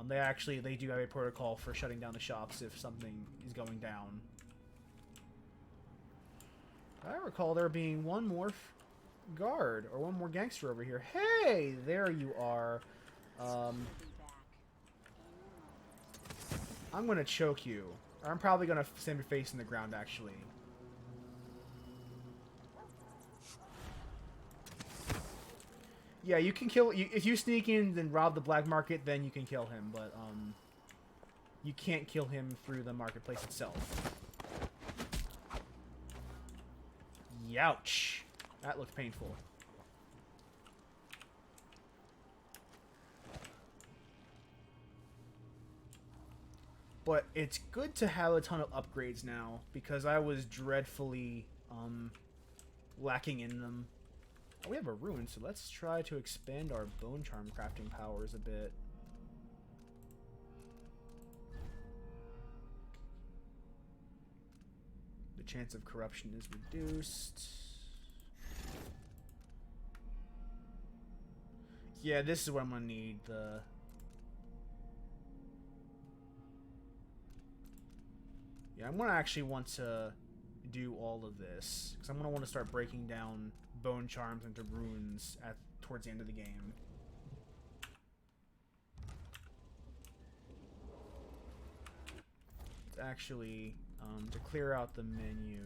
They do have a protocol for shutting down the shops if something is going down. I recall there being one more guard or one more gangster over here. Hey, there you are. I'm gonna choke you. Or I'm probably gonna slam your face in the ground, actually. Yeah, you can kill... if you sneak in and rob the black market, then you can kill him, but, you can't kill him through the marketplace itself. Youch. That looked painful. But it's good to have a ton of upgrades now, because I was dreadfully, lacking in them. Oh, we have a ruin, so let's try to expand our bone charm crafting powers a bit. The chance of corruption is reduced. Yeah, this is what I'm gonna need. Yeah, I'm gonna actually want to do all of this, because I'm gonna want to start breaking down bone charms into runes towards the end of the game. It's actually to clear out the menu.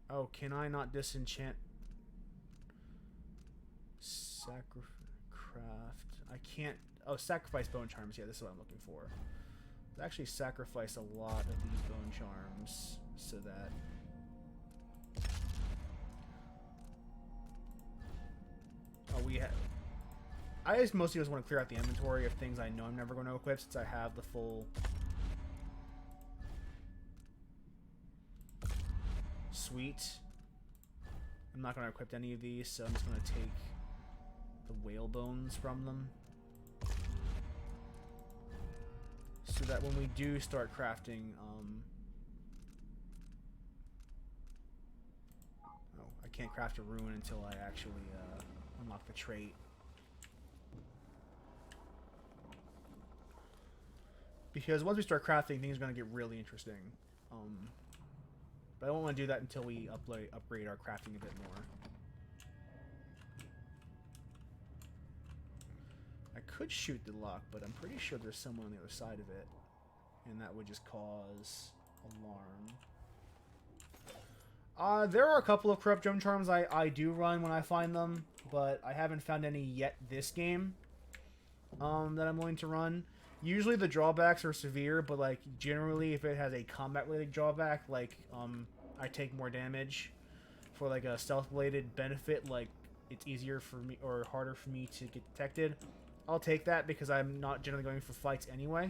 Oh, can I not disenchant? Craft. I can't. Oh, sacrifice bone charms. Yeah, this is what I'm looking for. Let's actually sacrifice a lot of these bone charms so that. Oh, we have. I just mostly just want to clear out the inventory of things I know I'm never going to equip, since I have the full. Sweet. I'm not going to equip any of these, so I'm just going to take the whale bones from them. So that when we do start crafting, oh, I can't craft a rune until I actually unlock the trait. Because once we start crafting, things are going to get really interesting. But I don't want to do that until we upgrade our crafting a bit more. I could shoot the lock, but I'm pretty sure there's someone on the other side of it. And that would just cause alarm. There are a couple of corrupt gem charms I do run when I find them, but I haven't found any yet this game that I'm willing to run. Usually the drawbacks are severe, but like generally if it has a combat related drawback, like I take more damage for like a stealth related benefit, like it's easier for me or harder for me to get detected, I'll take that because I'm not generally going for fights anyway.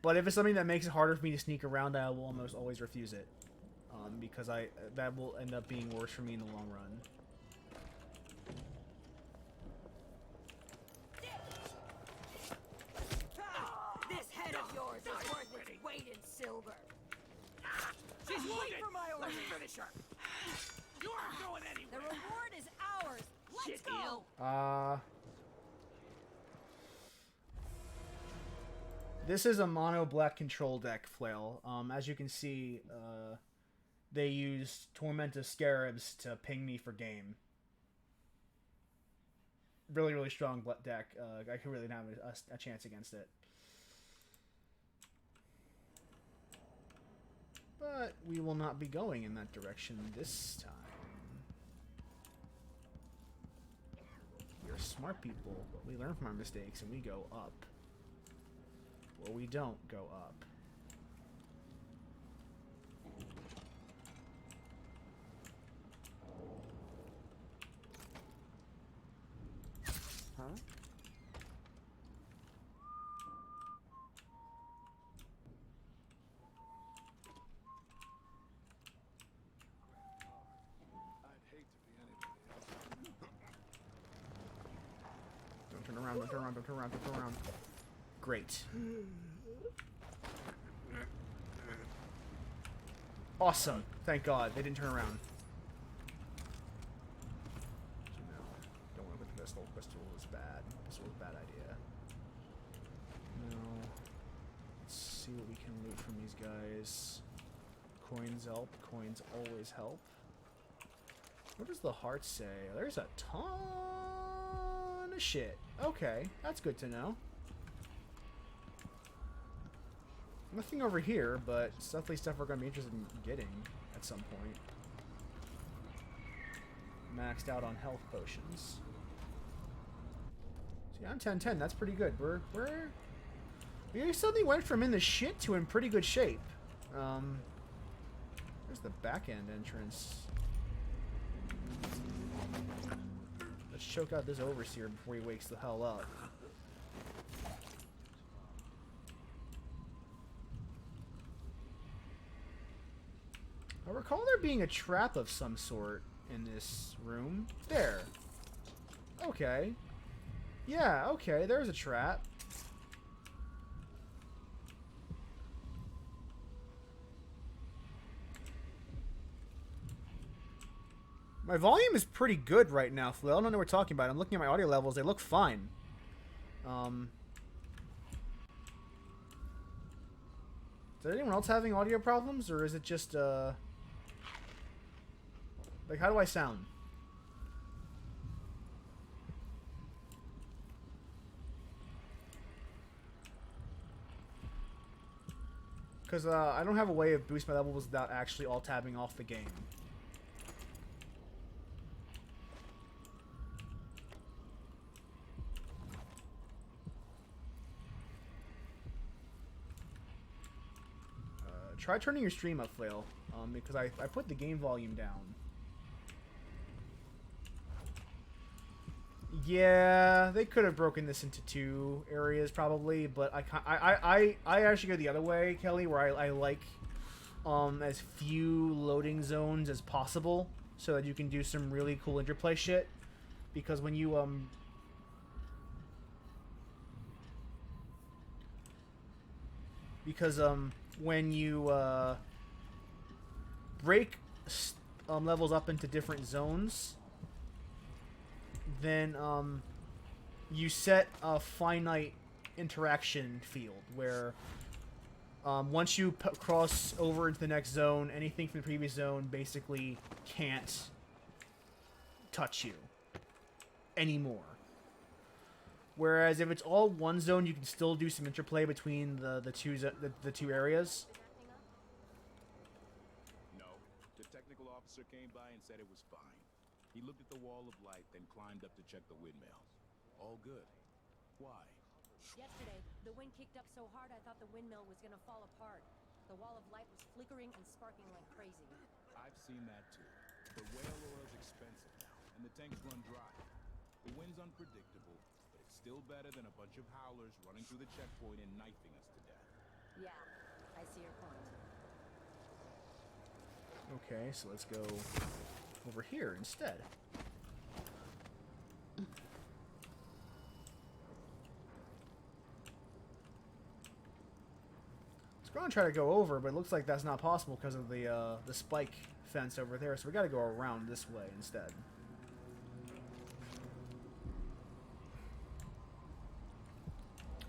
But if it's something that makes it harder for me to sneak around, I will almost always refuse it, because that will end up being worse for me in the long run. This head of yours is worth its weight in silver. She's wounded! Wait for my orders. Let's finish her! You aren't going anywhere! The reward is ours. Let's go! This is a mono black control deck flail. As you can see, they use Tormented Scarabs to ping me for game. Really, really strong deck. I could really not have a chance against it. But we will not be going in that direction this time. We're smart people. We learn from our mistakes and we go up. Or we don't go up. around, don't turn around, don't turn around, don't turn around. Great. Awesome. Thank God they didn't turn around. No, don't want to put the pistol. Pistol is bad. Pistol is a bad idea. No. Let's see what we can loot from these guys. Coins help. Coins always help. What does the heart say? There's a ton of shit. Okay, that's good to know. Nothing over here, but it's definitely stuff we're going to be interested in getting at some point. Maxed out on health potions. See, I'm 10-10. That's pretty good. We suddenly went from in the shit to in pretty good shape. There's the back end entrance. Let's choke out this overseer before he wakes the hell up. I recall there being a trap of some sort in this room. There. Okay. Yeah, okay, there's a trap. My volume is pretty good right now, Flail. I don't know what we're talking about. I'm looking at my audio levels. They look fine. Is anyone else having audio problems? Or is it just, like, how do I sound? Because, I don't have a way of boosting my levels without actually alt-tabbing off the game. Try turning your stream up, Flail, because I put the game volume down. Yeah, they could have broken this into 2 areas probably, but I actually go the other way, Kelly, where I like as few loading zones as possible so that you can do some really cool interplay shit. Because when you when you break levels up into different zones, then you set a finite interaction field where once you cross over into the next zone, anything from the previous zone basically can't touch you anymore. Whereas if it's all one zone, you can still do some interplay between the two areas. No, the technical officer came by and said it was fine. He looked at the wall of light, then climbed up to check the windmills. All good. Why? Yesterday, the wind kicked up so hard I thought the windmill was gonna fall apart. The wall of light was flickering and sparking like crazy. I've seen that too. But whale oil's expensive now, and the tanks run dry. The wind's unpredictable, but it's still better than a bunch of howlers running through the checkpoint and knifing us to death. Yeah, I see your point. Okay, so let's go over here instead. Let's go and try to go over, but it looks like that's not possible because of the spike fence over there, so we gotta go around this way instead.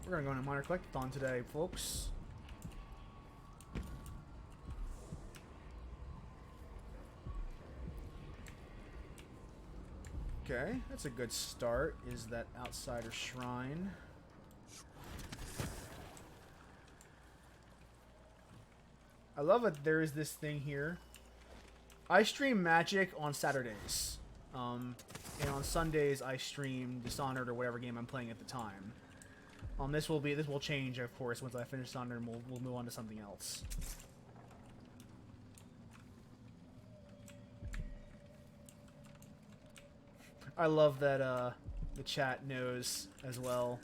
We're gonna go on a minor collectathon today, folks. Okay, that's a good start, is that outsider shrine. I love that there is this thing here. I stream Magic on Saturdays. And on Sundays I stream Dishonored or whatever game I'm playing at the time. This will change, of course, once I finish Dishonored, and we'll move on to something else. I love that the chat knows as well.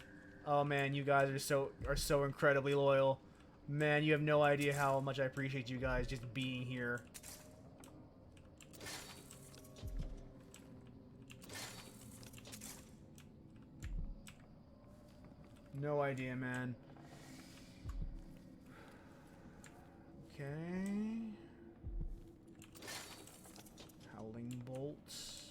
Oh man, you guys are so incredibly loyal. Man, you have no idea how much I appreciate you guys just being here. No idea, man. Okay. Howling bolts.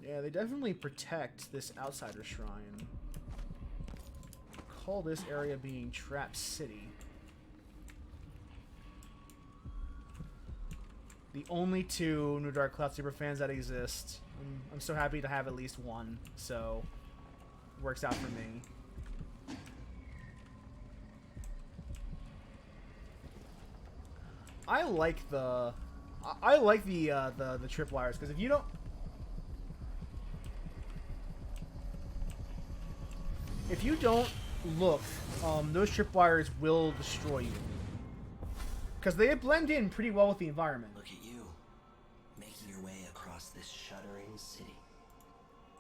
Yeah, they definitely protect this outsider shrine. Call this area being Trap City. The only two New Dark Cloud superfans that exist. I'm so happy to have at least one, so works out for me. I like the tripwires, because if you don't look, those tripwires will destroy you. Because they blend in pretty well with the environment. Look at you, making your way across this shuddering city.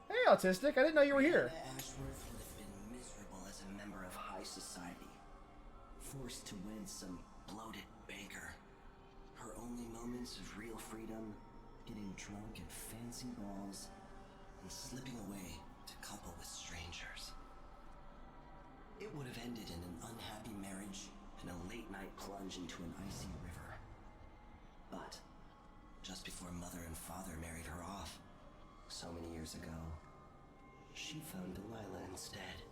Hey, Autistic, I didn't know you were here. Ashworth would have been miserable as a member of high society, forced to wed some bloated banker. Her only moments of real freedom, getting drunk at fancy balls, and slipping away to couple with strangers. It would have ended in an unhappy marriage and a late-night plunge into an icy river. But just before Mother and Father married her off, so many years ago, she found Delilah instead.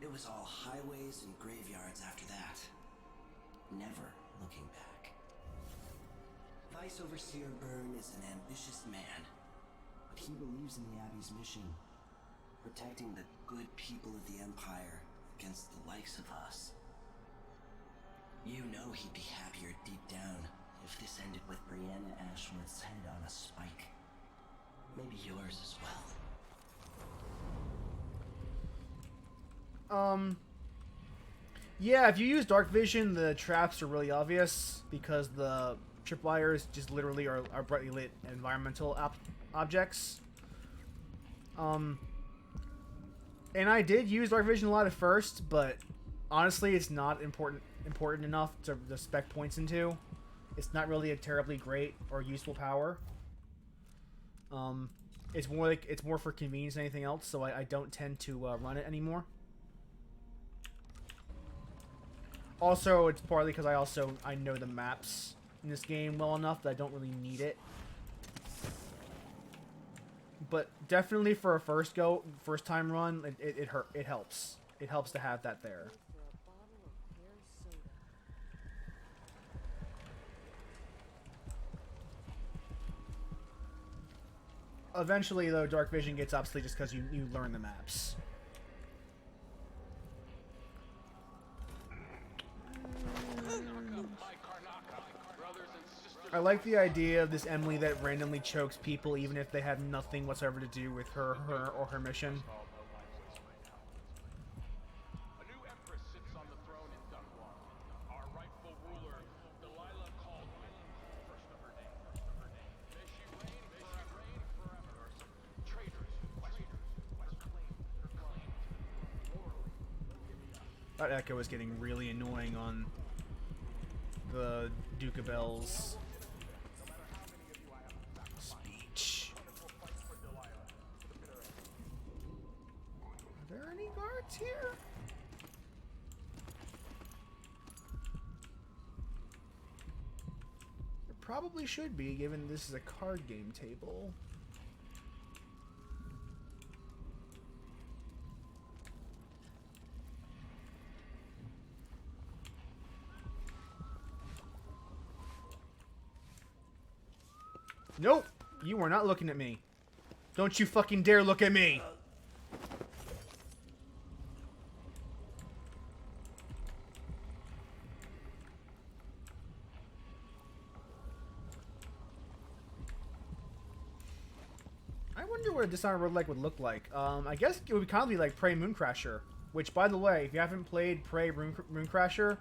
It was all highways and graveyards after that, never looking back. Vice Overseer Byrne is an ambitious man, but he believes in the Abbey's mission, protecting the good people of the Empire against the likes of us. You know he'd be happier deep down if this ended with Brianna Ashworth's head on a spike. Maybe yours as well. Yeah, if you use dark vision, the traps are really obvious because the tripwires just literally are brightly lit environmental objects. And I did use dark vision a lot at first, but honestly, it's not important enough to spec points into. It's not really a terribly great or useful power. It's more for convenience than anything else, so I don't tend to run it anymore. Also, it's partly because I know the maps in this game well enough that I don't really need it. But definitely for a first time run, it helps. It helps to have that there. Eventually, though, dark vision gets obsolete just because you learn the maps. I like the idea of this Emily that randomly chokes people even if they have nothing whatsoever to do with her or her mission. A new empress sits on the throne in Dunwall. Our rightful ruler, Delilah Kaldwin, first of her name. May she reign forever. Traitors who claim her claim morally. That echo is getting really annoying on the Duke of Bells. Speech. Are there any guards here? There probably should be, given this is a card game table. Nope! You are not looking at me. Don't you fucking dare look at me! I wonder what a Dishonored roguelike would look like. I guess it would kind of be like Prey Mooncrasher. Which, by the way, if you haven't played Prey Mooncrasher,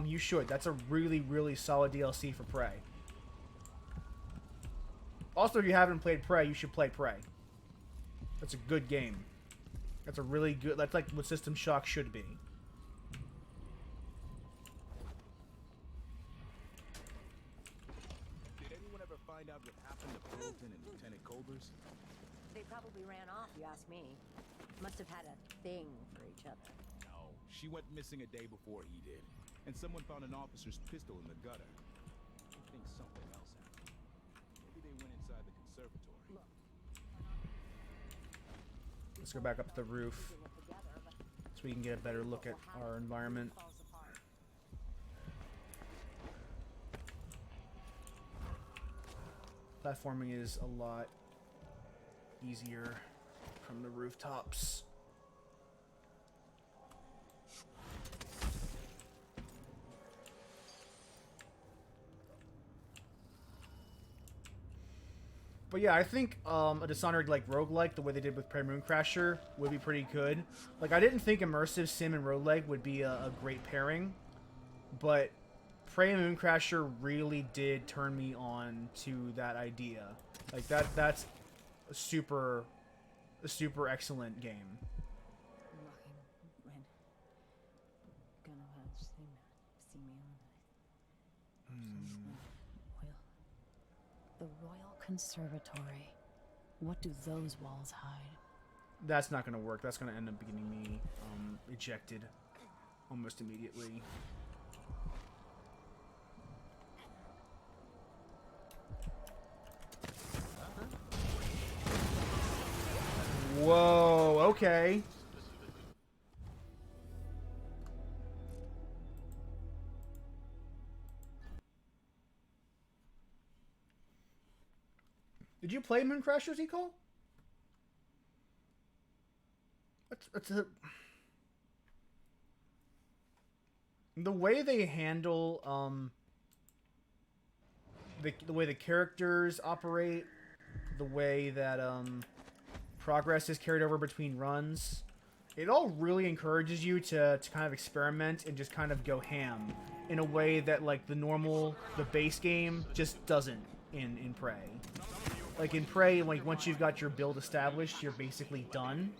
you should. That's a really, really solid DLC for Prey. Also, if you haven't played Prey, you should play Prey. That's a good game. That's a really good... That's like what System Shock should be. Did anyone ever find out what happened to Pendleton and Lieutenant Colbers? They probably ran off, you ask me. Must have had a thing for each other. No, she went missing a day before he did. And someone found an officer's pistol in the gutter. I think something else happened. Maybe they went inside the conservatory. Look. Let's go back up to the roof so we can get a better look at our environment. Platforming is a lot easier from the rooftops. But yeah, I think a Dishonored like roguelike, the way they did with Prey Mooncrasher, would be pretty good. Like, I didn't think immersive sim and roguelike would be a great pairing, but Prey Mooncrasher really did turn me on to that idea. Like, that's a super excellent game. The Royal Conservatory. What do those walls hide? That's not going to work. That's going to end up getting me ejected almost immediately. Whoa, okay. Did you play Mooncrasher, Zico? The way they handle the way the characters operate, the way that progress is carried over between runs, it all really encourages you to kind of experiment and just kind of go ham in a way that like the base game just doesn't in Prey. Like in Prey, like once you've got your build established, you're basically done.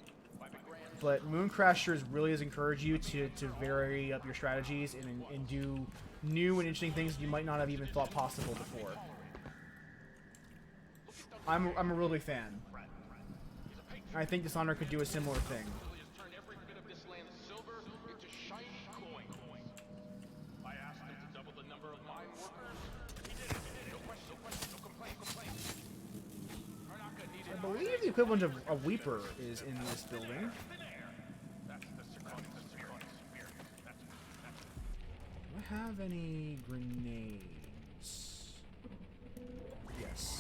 But Mooncrashers really does encourage you to vary up your strategies and do new and interesting things you might not have even thought possible before. I'm a real big fan. I think Dishonored could do a similar thing. I believe the equivalent of a Weeper is in this building. Do I have any grenades? Yes.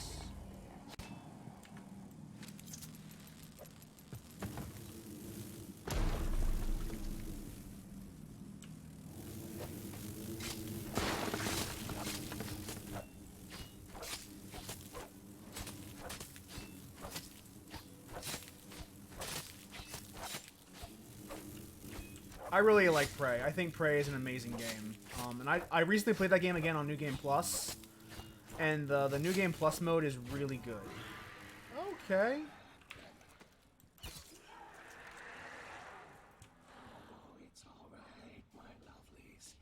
I really like Prey. I think Prey is an amazing game. And I recently played that game again on New Game Plus. And the New Game Plus mode is really good. Okay. Oh, it's all right, my lovelies.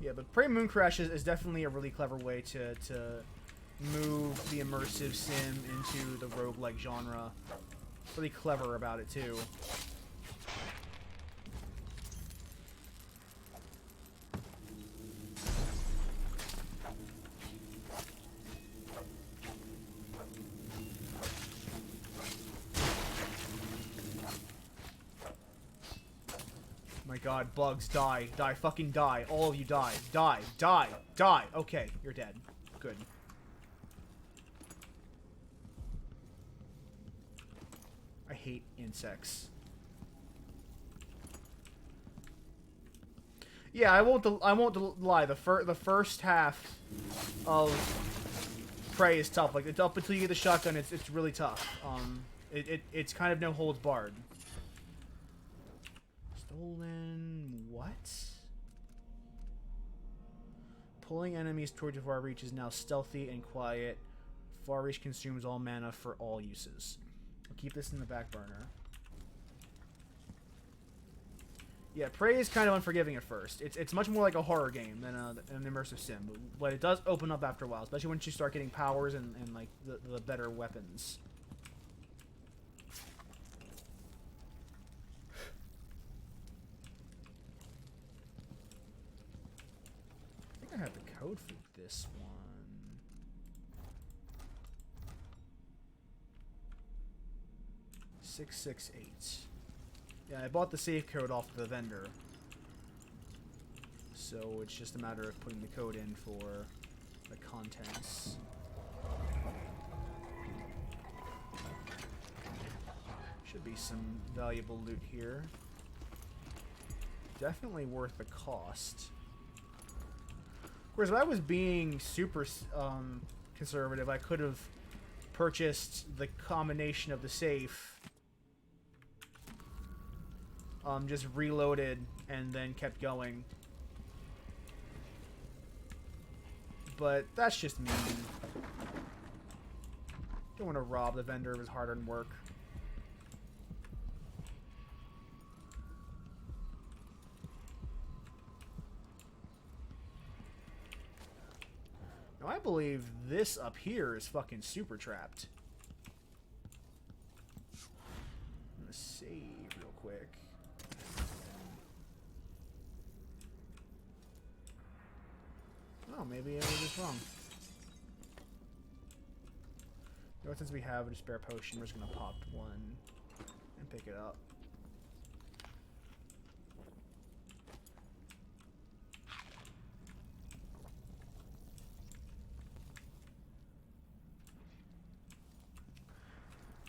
Yeah, but Prey Mooncrash is definitely a really clever way to move the immersive sim into the roguelike genre. Really clever about it too. My god, bugs, die. Die, fucking die. All of you die. Die, die, die. Okay, you're dead. Good. I hate insects. Yeah, I won't lie. The first half of Prey is tough. Like, it's up until you get the shotgun. It's really tough. It's kind of no holds barred. Stolen what? Pulling enemies towards your far reach is now stealthy and quiet. Far reach consumes all mana for all uses. I'll keep this in the back burner. Yeah, Prey is kind of unforgiving at first. It's much more like a horror game than an immersive sim, but it does open up after a while, especially once you start getting powers and like the better weapons. I think I have the code for this one. $668. Yeah, I bought the safe code off the vendor. So it's just a matter of putting the code in for the contents. Should be some valuable loot here. Definitely worth the cost. Of course, if I was being super conservative, I could have purchased the combination of the safe, just reloaded and then kept going. But that's just mean. Don't want to rob the vendor of his hard-earned work. Now I believe this up here is fucking super trapped. I'm gonna save real quick. Oh, maybe I was just wrong. You know what, since we have a spare potion, we're just gonna pop one and pick it up.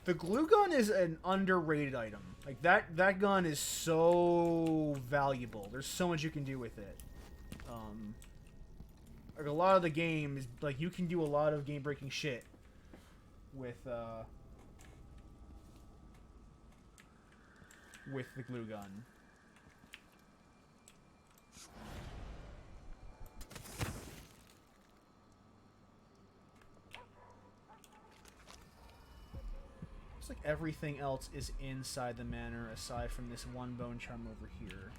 The glue gun is an underrated item. Like, that gun is so valuable. There's so much you can do with it. Like, a lot of the game is, like, you can do a lot of game-breaking shit with the glue gun. Looks like everything else is inside the manor aside from this one bone charm over here.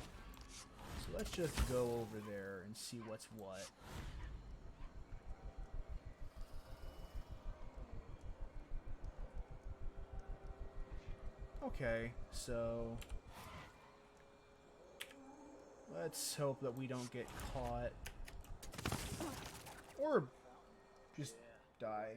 So let's just go over there and see what's what. Okay, so let's hope that we don't get caught or just die.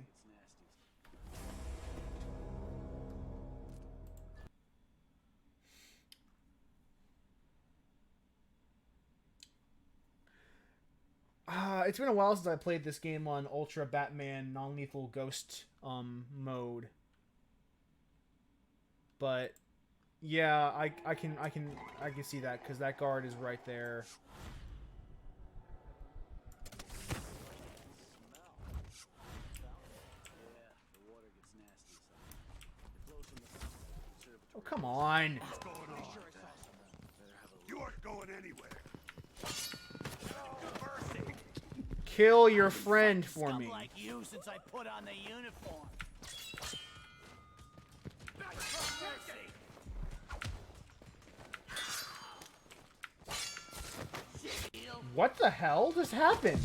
It's been a while since I played this game on Ultra Batman Non-Lethal Ghost mode. But yeah, I can see that because that guard is right there. Oh, come on. You aren't going anywhere. Kill your friend for me. Like you since I put on the uniform. What the hell just happened?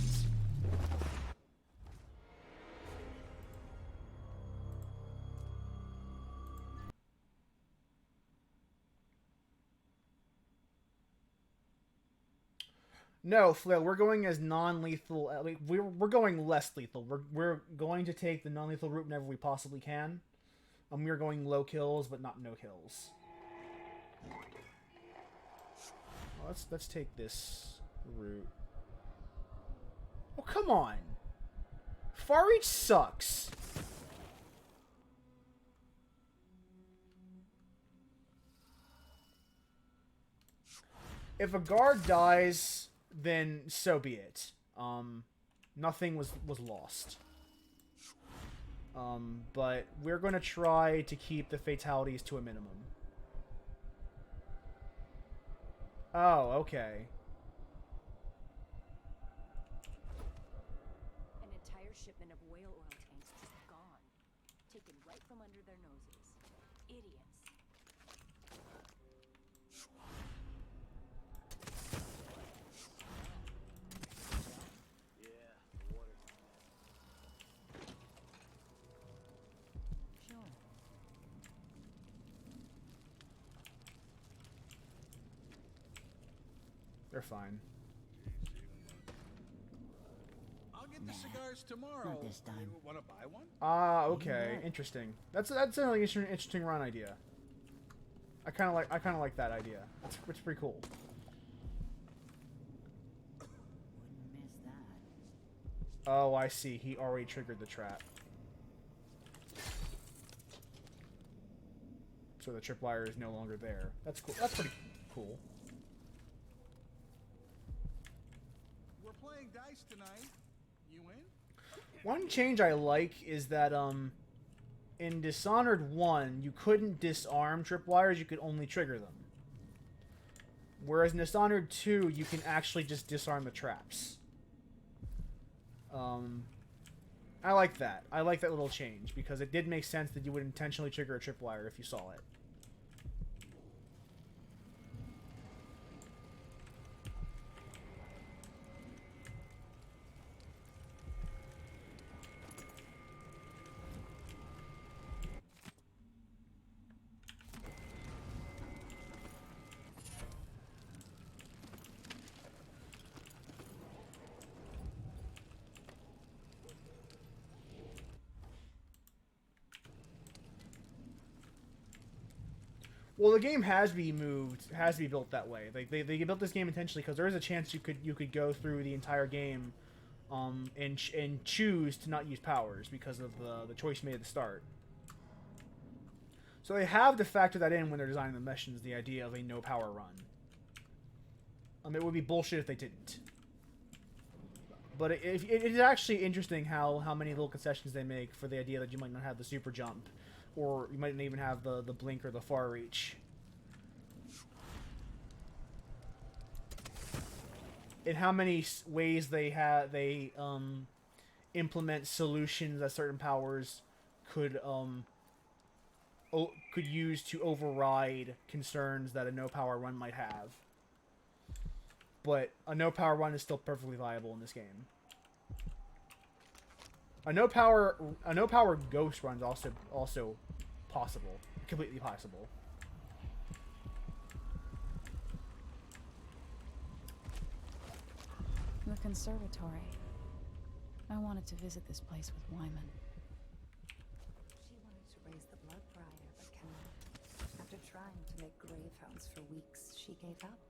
No, Flail, we're going as non-lethal. We're going less lethal. We're going to take the non-lethal route whenever we possibly can. We're going low kills, but not no kills. Well, let's take this route. Oh, come on. Far Reach sucks. If a guard dies, then so be it. Nothing was lost. But we're going to try to keep the fatalities to a minimum. Oh, okay. An entire shipment of whale oil tanks just gone. Taken right from under their noses. Idiots. They're fine. I'll get the cigars tomorrow. Not this time. Want to buy one? Ah, okay, interesting. That's a really interesting run idea. I kind of like that idea. It's pretty cool. Wouldn't miss that. Oh, I see. He already triggered the trap. So the tripwire is no longer there. That's cool. That's pretty cool. We're playing dice tonight. You in? One change I like is that in Dishonored 1, you couldn't disarm tripwires, you could only trigger them. Whereas in Dishonored 2, you can actually just disarm the traps. I like that. I like that little change, because it did make sense that you would intentionally trigger a tripwire if you saw it. Well, the game has to be built that way. Like they built this game intentionally because there is a chance you could go through the entire game, and choose to not use powers because of the choice made at the start. So they have to factor that in when they're designing the missions. The idea of a no power run. It would be bullshit if they didn't. But it is actually interesting how many little concessions they make for the idea that you might not have the super jump. Or you might not even have the blink or the far reach. And how many ways they implement solutions that certain powers could use to override concerns that a no power run might have. But a no power run is still perfectly viable in this game. A no power ghost run's also possible, completely possible. The conservatory. I wanted to visit this place with Wyman. She wanted to raise the blood briar, but cannot. After trying to make grave hounds for weeks, she gave up.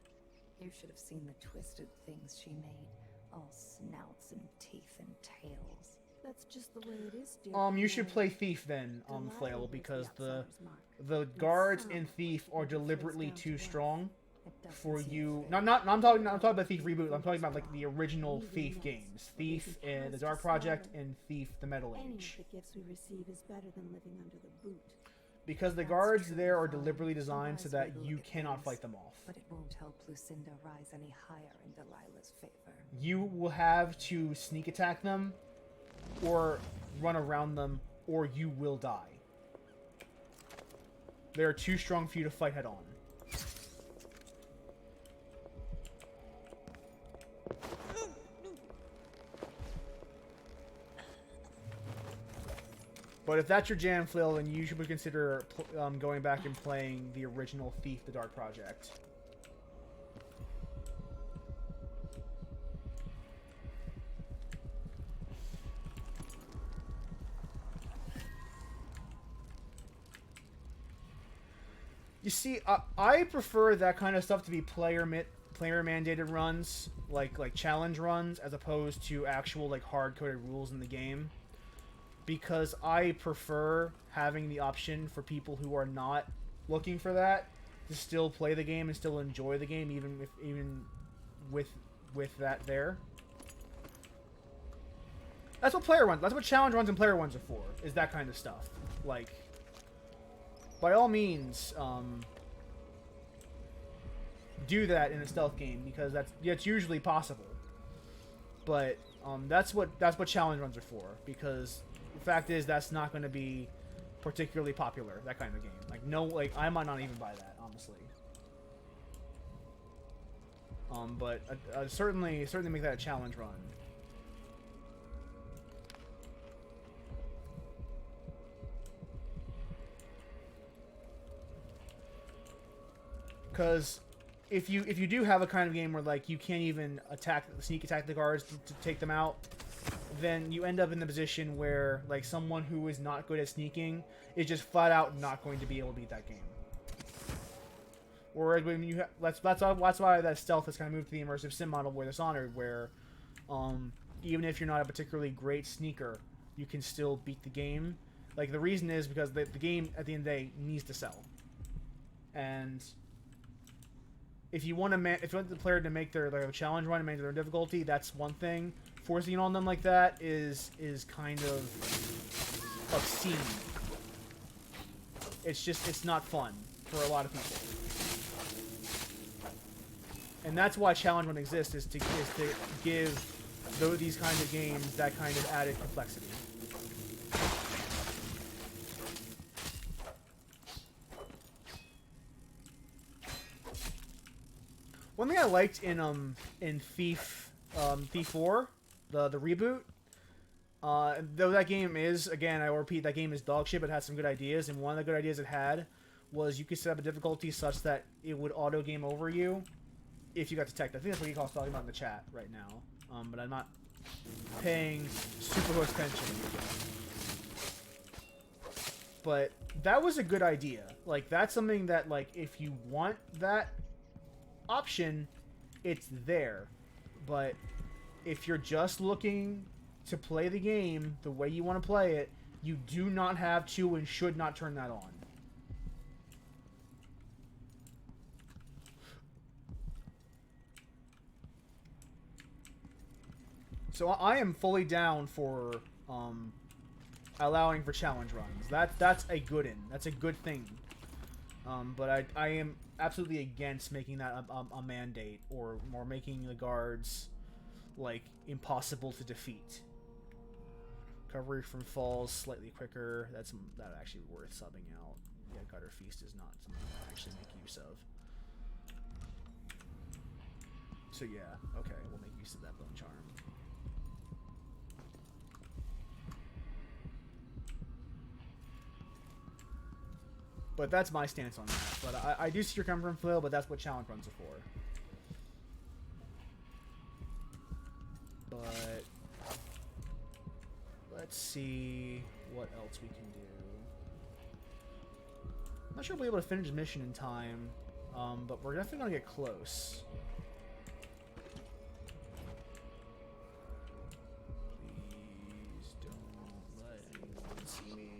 You should have seen the twisted things she made. All snouts and teeth and tails. That's just the way it is, dear. You should play Thief then, Flail, because the guards in Thief are deliberately too strong for you. I'm talking about Thief reboot. I'm talking about like the original Thief games, Thief and the Dark Project and Thief: The Metal Age. Any of the gifts we receive is better than living under the boot. Because the guards there are deliberately designed so that you cannot fight them off. But it won't help Lucinda rise any higher in Delilah's favor. You will have to sneak attack them, or run around them, or you will die. They are too strong for you to fight head on. But if that's your jam, Flail, then you should consider going back and playing the original Thief: The Dark Project. You see, I prefer that kind of stuff to be player mandated runs, like challenge runs, as opposed to actual like hard-coded rules in the game. Because I prefer having the option for people who are not looking for that to still play the game and still enjoy the game, even with that there. That's what challenge runs and player runs are for. Is that kind of stuff. Like, by all means, do that in a stealth game because that's usually possible. But that's what challenge runs are for, because the fact is that's not going to be particularly popular, that kind of game. Like I might not even buy that, honestly. But certainly make that a challenge run. Because if you do have a kind of game where like you can't even sneak attack the guards to take them out, then you end up in the position where like someone who is not good at sneaking is just flat out not going to be able to beat that game. Whereas when you that's why that stealth has kind of moved to the immersive sim model where Dishonored, where even if you're not a particularly great sneaker, you can still beat the game. Like the reason is because the game at the end of the day needs to sell, and if you want the player to make their challenge run and make their difficulty, that's one thing. Forcing it on them like that is kind of obscene. It's not fun for a lot of people. And that's why challenge run exists, is to give these kinds of games that kind of added complexity. One thing I liked in Thief 4, the reboot, though that game is, again, I will repeat, that game is dog shit, but it had some good ideas, and one of the good ideas it had was you could set up a difficulty such that it would auto game over you if you got detected. I think that's what Ecol's talking about in the chat right now, but I'm not paying super close attention. But that was a good idea. Like, that's something that, like, if you want that option, it's there. But if you're just looking to play the game the way you want to play it, you do not have to and should not turn that on. So I am fully down for allowing for challenge runs. That's a good That's a good thing. But I am absolutely against making that a mandate, or making the guards like impossible to defeat. Recovery from falls slightly quicker. That's actually worth subbing out. Yeah, Gutter Feast is not something I actually make use of. So yeah, okay, we'll make use of that bone charm. But that's my stance on that. But I do see your coming from, Phil, but that's what challenge runs are for. But let's see what else we can do. I'm not sure if we'll be able to finish the mission in time, but we're definitely going to get close. Please don't let anyone see me.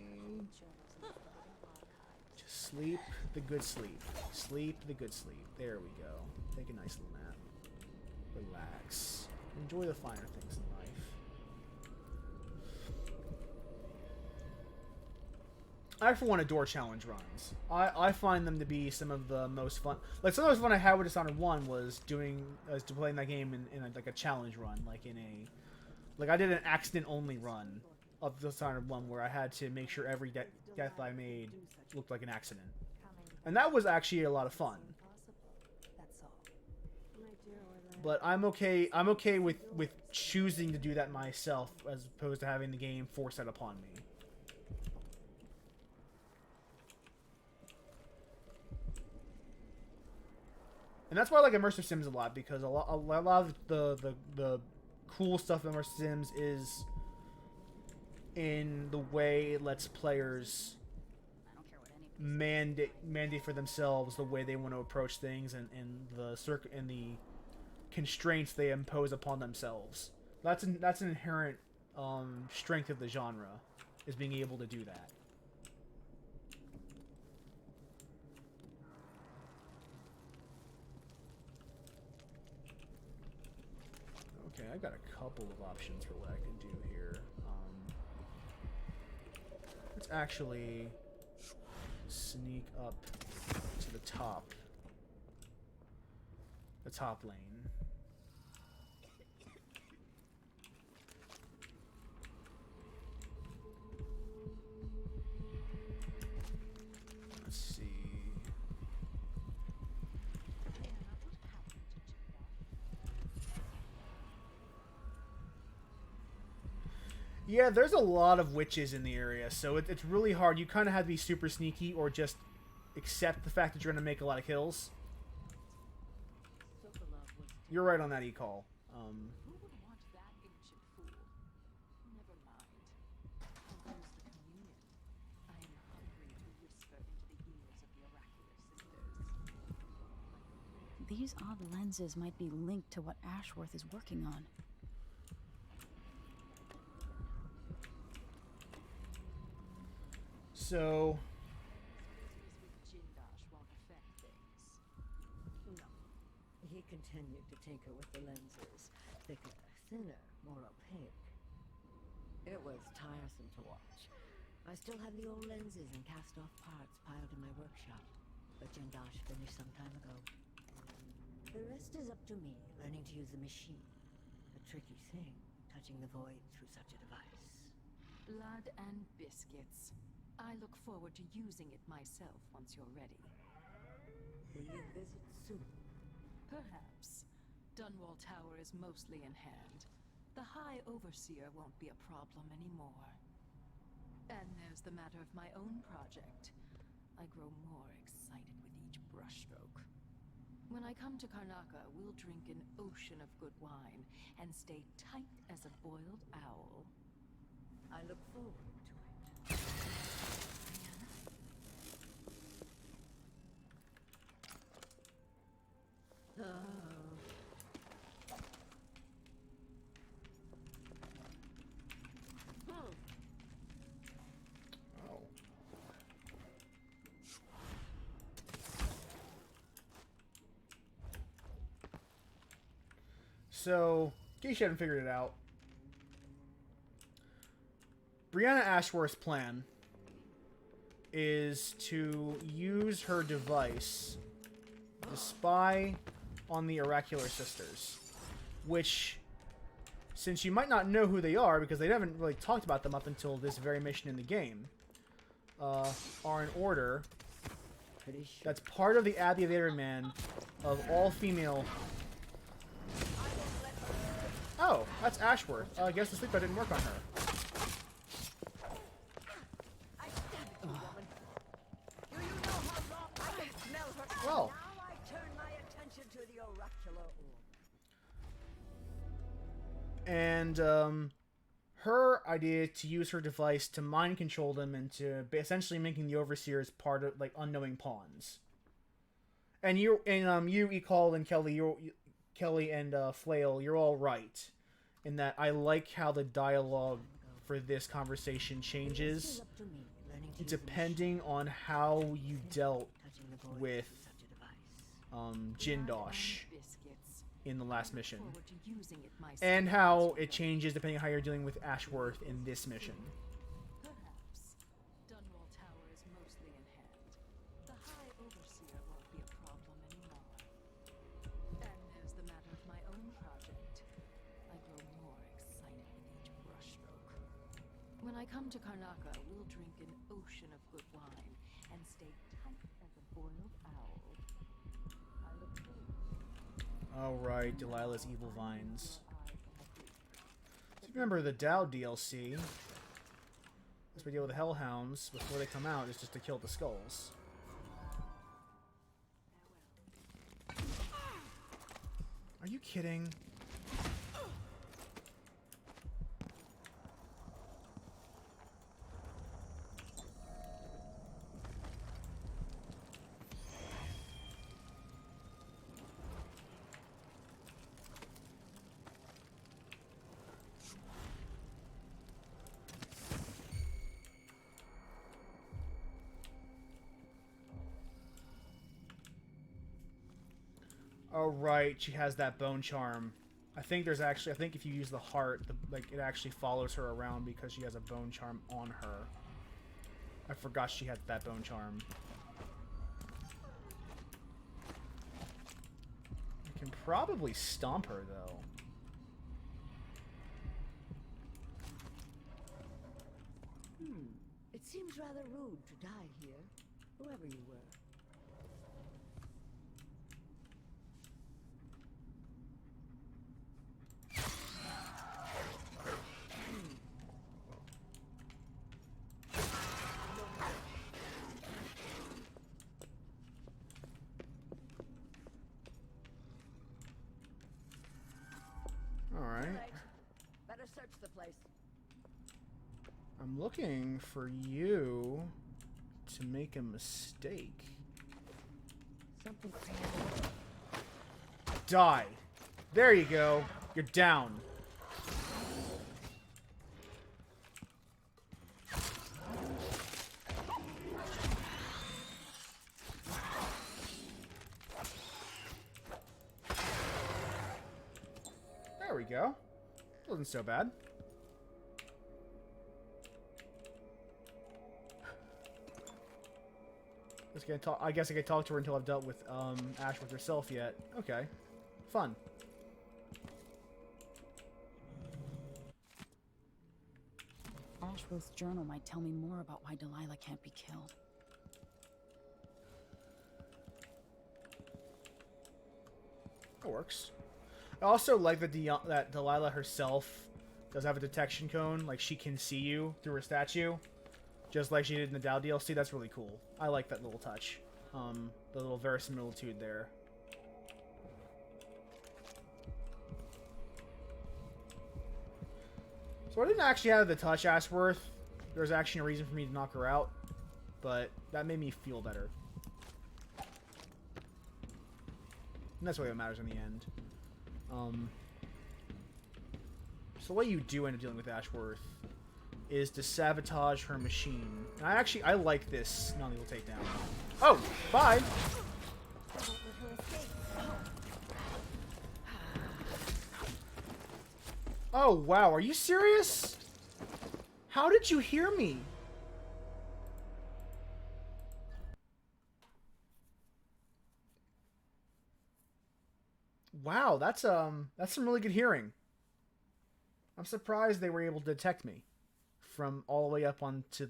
Sleep the good sleep. Sleep the good sleep. There we go. Take a nice little nap. Relax. Enjoy the finer things in life. I for one adore challenge runs. I find them to be some of the most fun. Like some of the most fun I had with Dishonored 1 was playing that game in like a challenge run, like I did an accident only run of Dishonored 1 where I had to make sure every death I made looked like an accident. And that was actually a lot of fun. But I'm okay with choosing to do that myself as opposed to having the game force that upon me. And that's why I like immersive sims a lot, because a lot of the cool stuff in immersive sims is in the way it lets players mandate for themselves the way they want to approach things, and the constraints they impose upon themselves. That's an inherent strength of the genre, is being able to do that. Okay, I've got a couple of options for what I can do here. Let's actually sneak up to the top lane. Let's see. Yeah, there's a lot of witches in the area, so it's really hard. You kind of have to be super sneaky or just accept the fact that you're going to make a lot of kills. You're right on that e-call. Who would want that ancient fool? Never mind. How goes the communion? I am hungry to whisper into the ears of the oracular sisters. These odd lenses might be linked to what Ashworth is working on. So... Jindosh won't affect things. No. He continued to tinker with the lenses. Thicker, thinner, more opaque. It was tiresome to watch. I still have the old lenses and cast-off parts piled in my workshop. But Jindosh finished some time ago. The rest is up to me, learning to use the machine. A tricky thing, touching the void through such a device. Blood and biscuits. I look forward to using it myself once you're ready. Will you visit soon? Perhaps. Dunwall Tower is mostly in hand. The High Overseer won't be a problem anymore. And there's the matter of my own project. I grow more excited with each brushstroke. When I come to Karnaca, we'll drink an ocean of good wine and stay tight as a boiled owl. I look forward to it. Oh. So, in case you hadn't figured it out, Brianna Ashworth's plan is to use her device to spy on the Oracular Sisters, which, since you might not know who they are because they haven't really talked about them up until this very mission in the game, are an order that's part of the Abbey of Everyman of all female. Oh, that's Ashworth. I guess the sleeper didn't work on her. Well. Now I turn my attention to the oracular orb. And her idea to use her device to mind control them and to essentially making the overseers part of like unknowing pawns. And you Ecall and Kelly and Flail, you're all right in that I like how the dialogue for this conversation changes depending on how you dealt with Jindosh in the last mission, and how it changes depending on how you're dealing with Ashworth in this mission. Perhaps. Dunwall Tower is mostly in hand. The High Overseer won't be a problem anymore. And there's the matter of my own project. I grow more excited with each brushstroke. When I come to Karnaca, we'll drink an ocean of good wine and stay tight as a boiled owl. I look forward. Alright, Delilah's Evil Vines. So remember the Dow DLC. As we deal with the Hellhounds before they come out is just to kill the skulls. Are you kidding? Oh right, she has that bone charm. I think there's actually, I think if you use the heart, it actually follows her around because she has a bone charm on her. I forgot she had that bone charm. I can probably stomp her though. It seems rather rude to die here, whoever you were. search the place. I'm looking for you to make a mistake. Something. Die. There you go. You're down. There we go. Wasn't so bad. I guess I can talk to her until I've dealt with Ashworth herself yet. Okay. Fun. Ashworth's journal might tell me more about why Delilah can't be killed. That works. I also like that that Delilah herself does have a detection cone. Like, she can see you through her statue. Just like she did in the Dow DLC. That's really cool. I like that little touch. The little verisimilitude there. So I didn't actually have the touch Ashworth. There was actually a reason for me to knock her out. But that made me feel better. And that's what matters in the end. So what you do end up dealing with Ashworth is to sabotage her machine. And I like this non-lethal takedown. Oh, bye! Oh, wow, are you serious? How did you hear me? Wow, that's some really good hearing. I'm surprised they were able to detect me from all the way up onto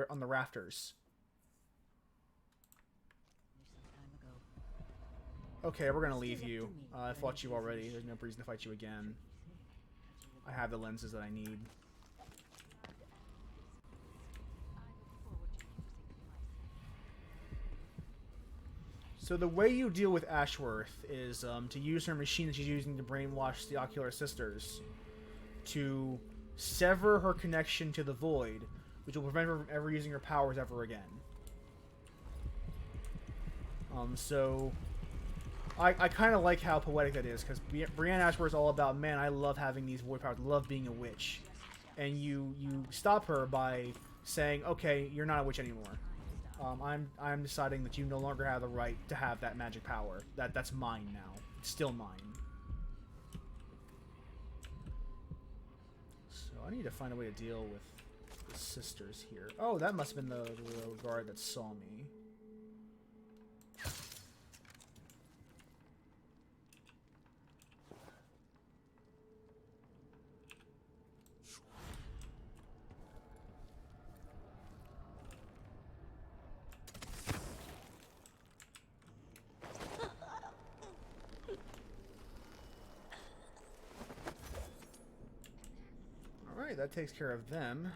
on the rafters. Okay, we're gonna leave you. I fought you already. There's no reason to fight you again. I have the lenses that I need. So the way you deal with Ashworth is to use her machine that she's using to brainwash the Ocular Sisters to sever her connection to the Void, which will prevent her from ever using her powers ever again. So I kind of like how poetic that is, because Brienne Ashworth is all about, man, I love having these void powers, love being a witch. And you stop her by saying, okay, you're not a witch anymore. I'm deciding that you no longer have the right to have that magic power. That's mine now. It's still mine. So I need to find a way to deal with the sisters here. Oh, that must have been the guard that saw me. That takes care of them.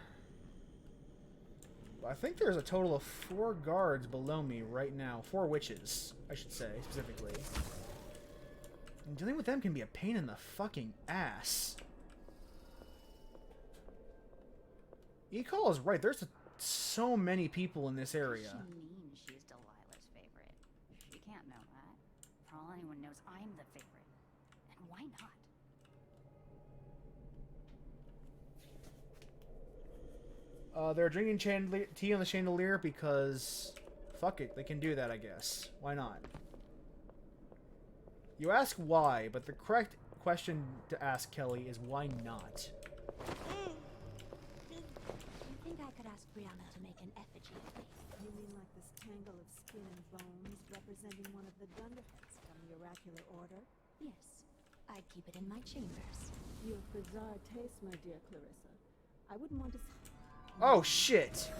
I think there's a total of 4 guards below me right now. 4 witches, I should say, specifically. And dealing with them can be a pain in the fucking ass. E-Call is right. There's so many people in this area. She means she's Delilah's favorite. She can't know that. For all anyone knows, I'm the favorite. And why not? They're drinking tea on the chandelier because... fuck it, they can do that, I guess. Why not? You ask why, but the correct question to ask, Kelly, is why not? You think I could ask Brianna to make an effigy of me? You mean like this tangle of skin and bones representing one of the Dunderheads from the Oracular Order? Yes. I'd keep it in my chambers. You have bizarre taste, my dear Clarissa. I wouldn't want to... Oh, shit! Sister?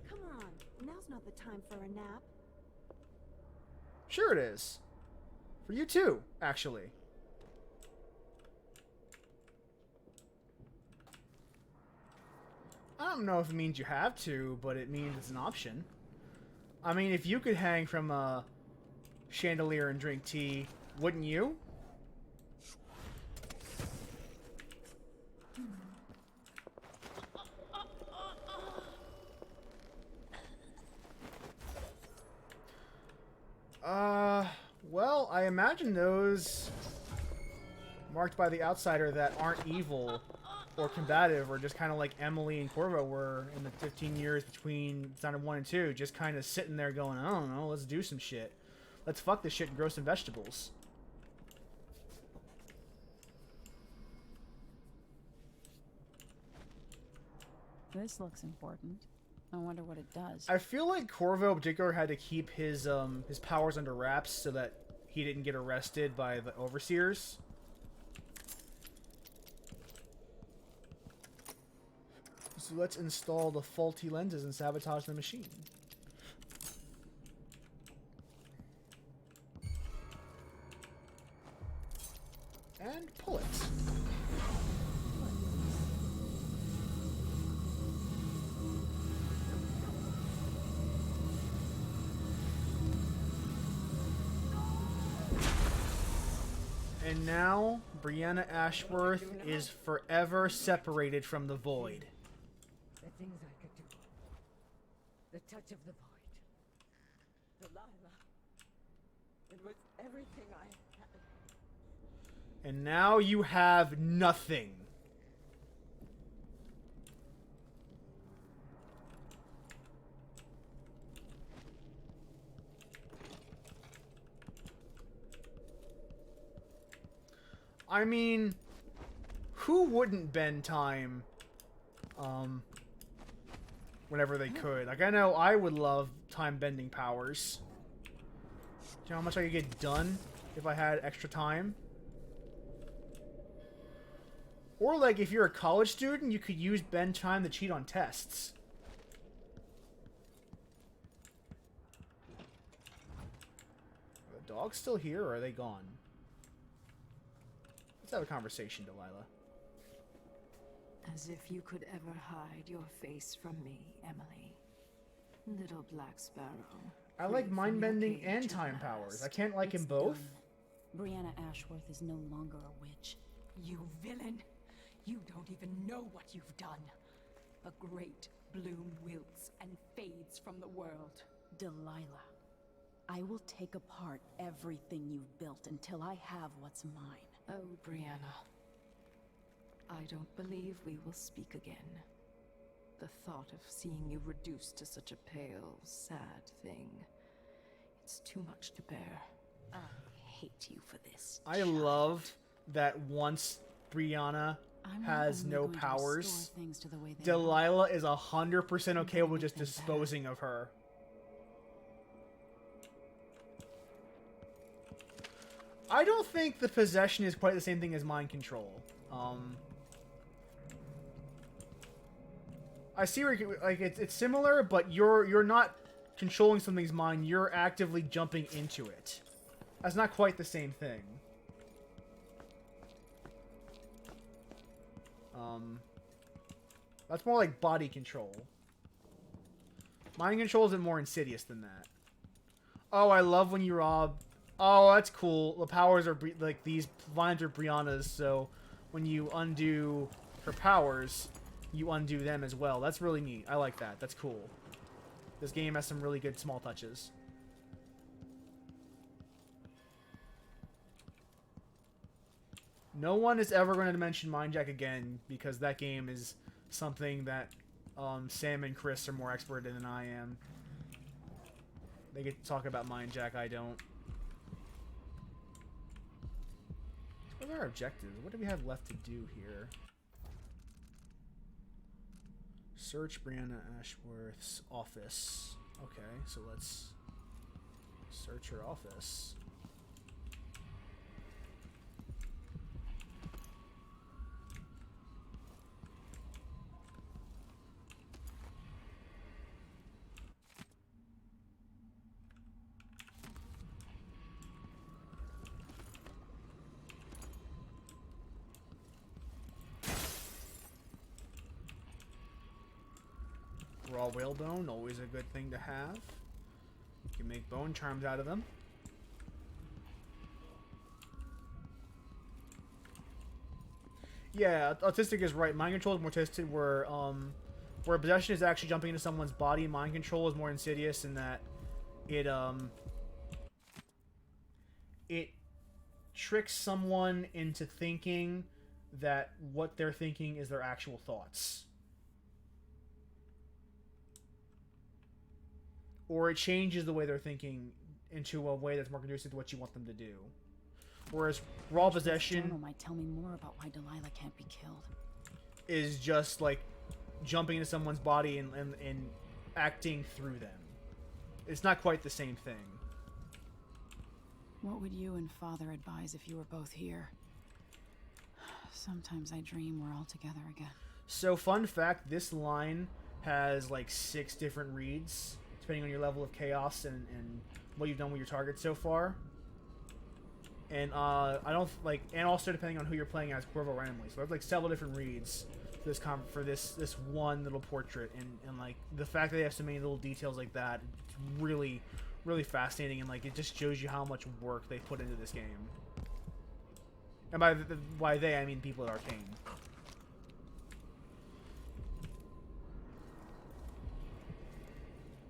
Come on, now's not the time for a nap. Sure it is. For you too, actually. I don't know if it means you have to, but it means it's an option. I mean, if you could hang from a chandelier and drink tea. Wouldn't you? Well, I imagine those marked by the outsider that aren't evil or combative, or just kind of like Emily and Corvo were in the 15 years between Dishonored 1 and 2, just kind of sitting there going, I don't know, let's do some shit. Let's fuck this shit and grow some vegetables. This looks important. I wonder what it does. I feel like Corvo in particular had to keep his powers under wraps so that he didn't get arrested by the overseers. So let's install the faulty lenses and sabotage the machine. And pull it. And now, Brianna Ashworth is forever separated from the void. The things I could do. The touch of the void. Delilah. It was everything I had. And now you have nothing. I mean, who wouldn't bend time, whenever they could? Like, I know I would love time-bending powers. Do you know how much I could get done if I had extra time? Or, like, if you're a college student, you could use bend time to cheat on tests. Are the dogs still here, or are they gone? Let's have a conversation, Delilah. As if you could ever hide your face from me, Emily. Little Black Sparrow. I like mind-bending and time powers. I can't like him both. Brianna Ashworth is no longer a witch. You villain! You don't even know what you've done. A great bloom wilts and fades from the world. Delilah, I will take apart everything you've built until I have what's mine. Oh, Brianna. I don't believe we will speak again. The thought of seeing you reduced to such a pale, sad thing. It's too much to bear. I hate you for this. I love that once Brianna has no powers, Delilah is 100% okay with just disposing of her. I don't think the possession is quite the same thing as mind control. I see where like it's similar, but you're not controlling something's mind. You're actively jumping into it. That's not quite the same thing. That's more like body control. Mind control isn't more insidious than that. Oh, I love when you rob. Oh, that's cool. The powers are like these lines are Brianna's, so when you undo her powers, you undo them as well. That's really neat. I like that. That's cool. This game has some really good small touches. No one is ever going to mention Mindjack again because that game is something that Sam and Chris are more expert in than I am. They get to talk about Mindjack, I don't. What are our objectives? What do we have left to do here? Search Brianna Ashworth's office. Okay, so let's search her office. Raw whalebone, always a good thing to have. You can make bone charms out of them. Yeah, autistic is right. Mind control is more autistic, where possession is actually jumping into someone's body. Mind control is more insidious in that it tricks someone into thinking that what they're thinking is their actual thoughts. Or it changes the way they're thinking into a way that's more conducive to what you want them to do. Whereas raw possession... This journal might tell me more about why Delilah can't be killed. ...is just, like, jumping into someone's body and acting through them. It's not quite the same thing. What would you and Father advise if you were both here? Sometimes I dream we're all together again. So, fun fact, this line has, like, 6 different reads, depending on your level of chaos and what you've done with your target so far. And, I don't, like, and also depending on who you're playing as, Corvo or Emily. So there's, like, several different reads for this one little portrait. And, like, the fact that they have so many little details like that, it's really, really fascinating. And, like, it just shows you how much work they put into this game. And by they, I mean people at Arcane.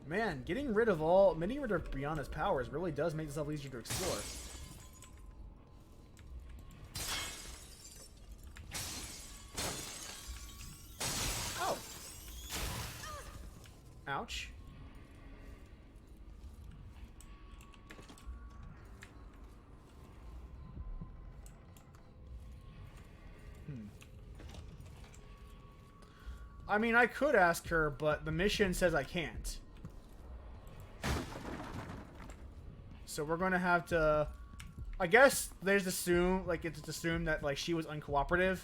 Man, getting rid of Brianna's powers really does make this level easier to explore. Oh. Ouch. I mean, I could ask her, but the mission says I can't. So we're gonna have to... I guess there's assume, like, it's assumed that, like, she was uncooperative.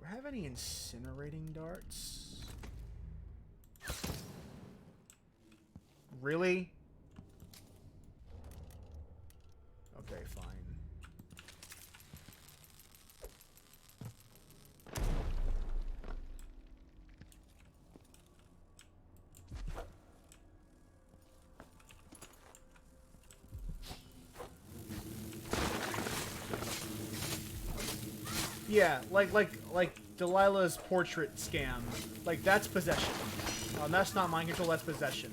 Do I have any incinerating darts? Really? Okay, fine. Yeah, like Delilah's portrait scam. Like, that's possession. That's not mind control, that's possession.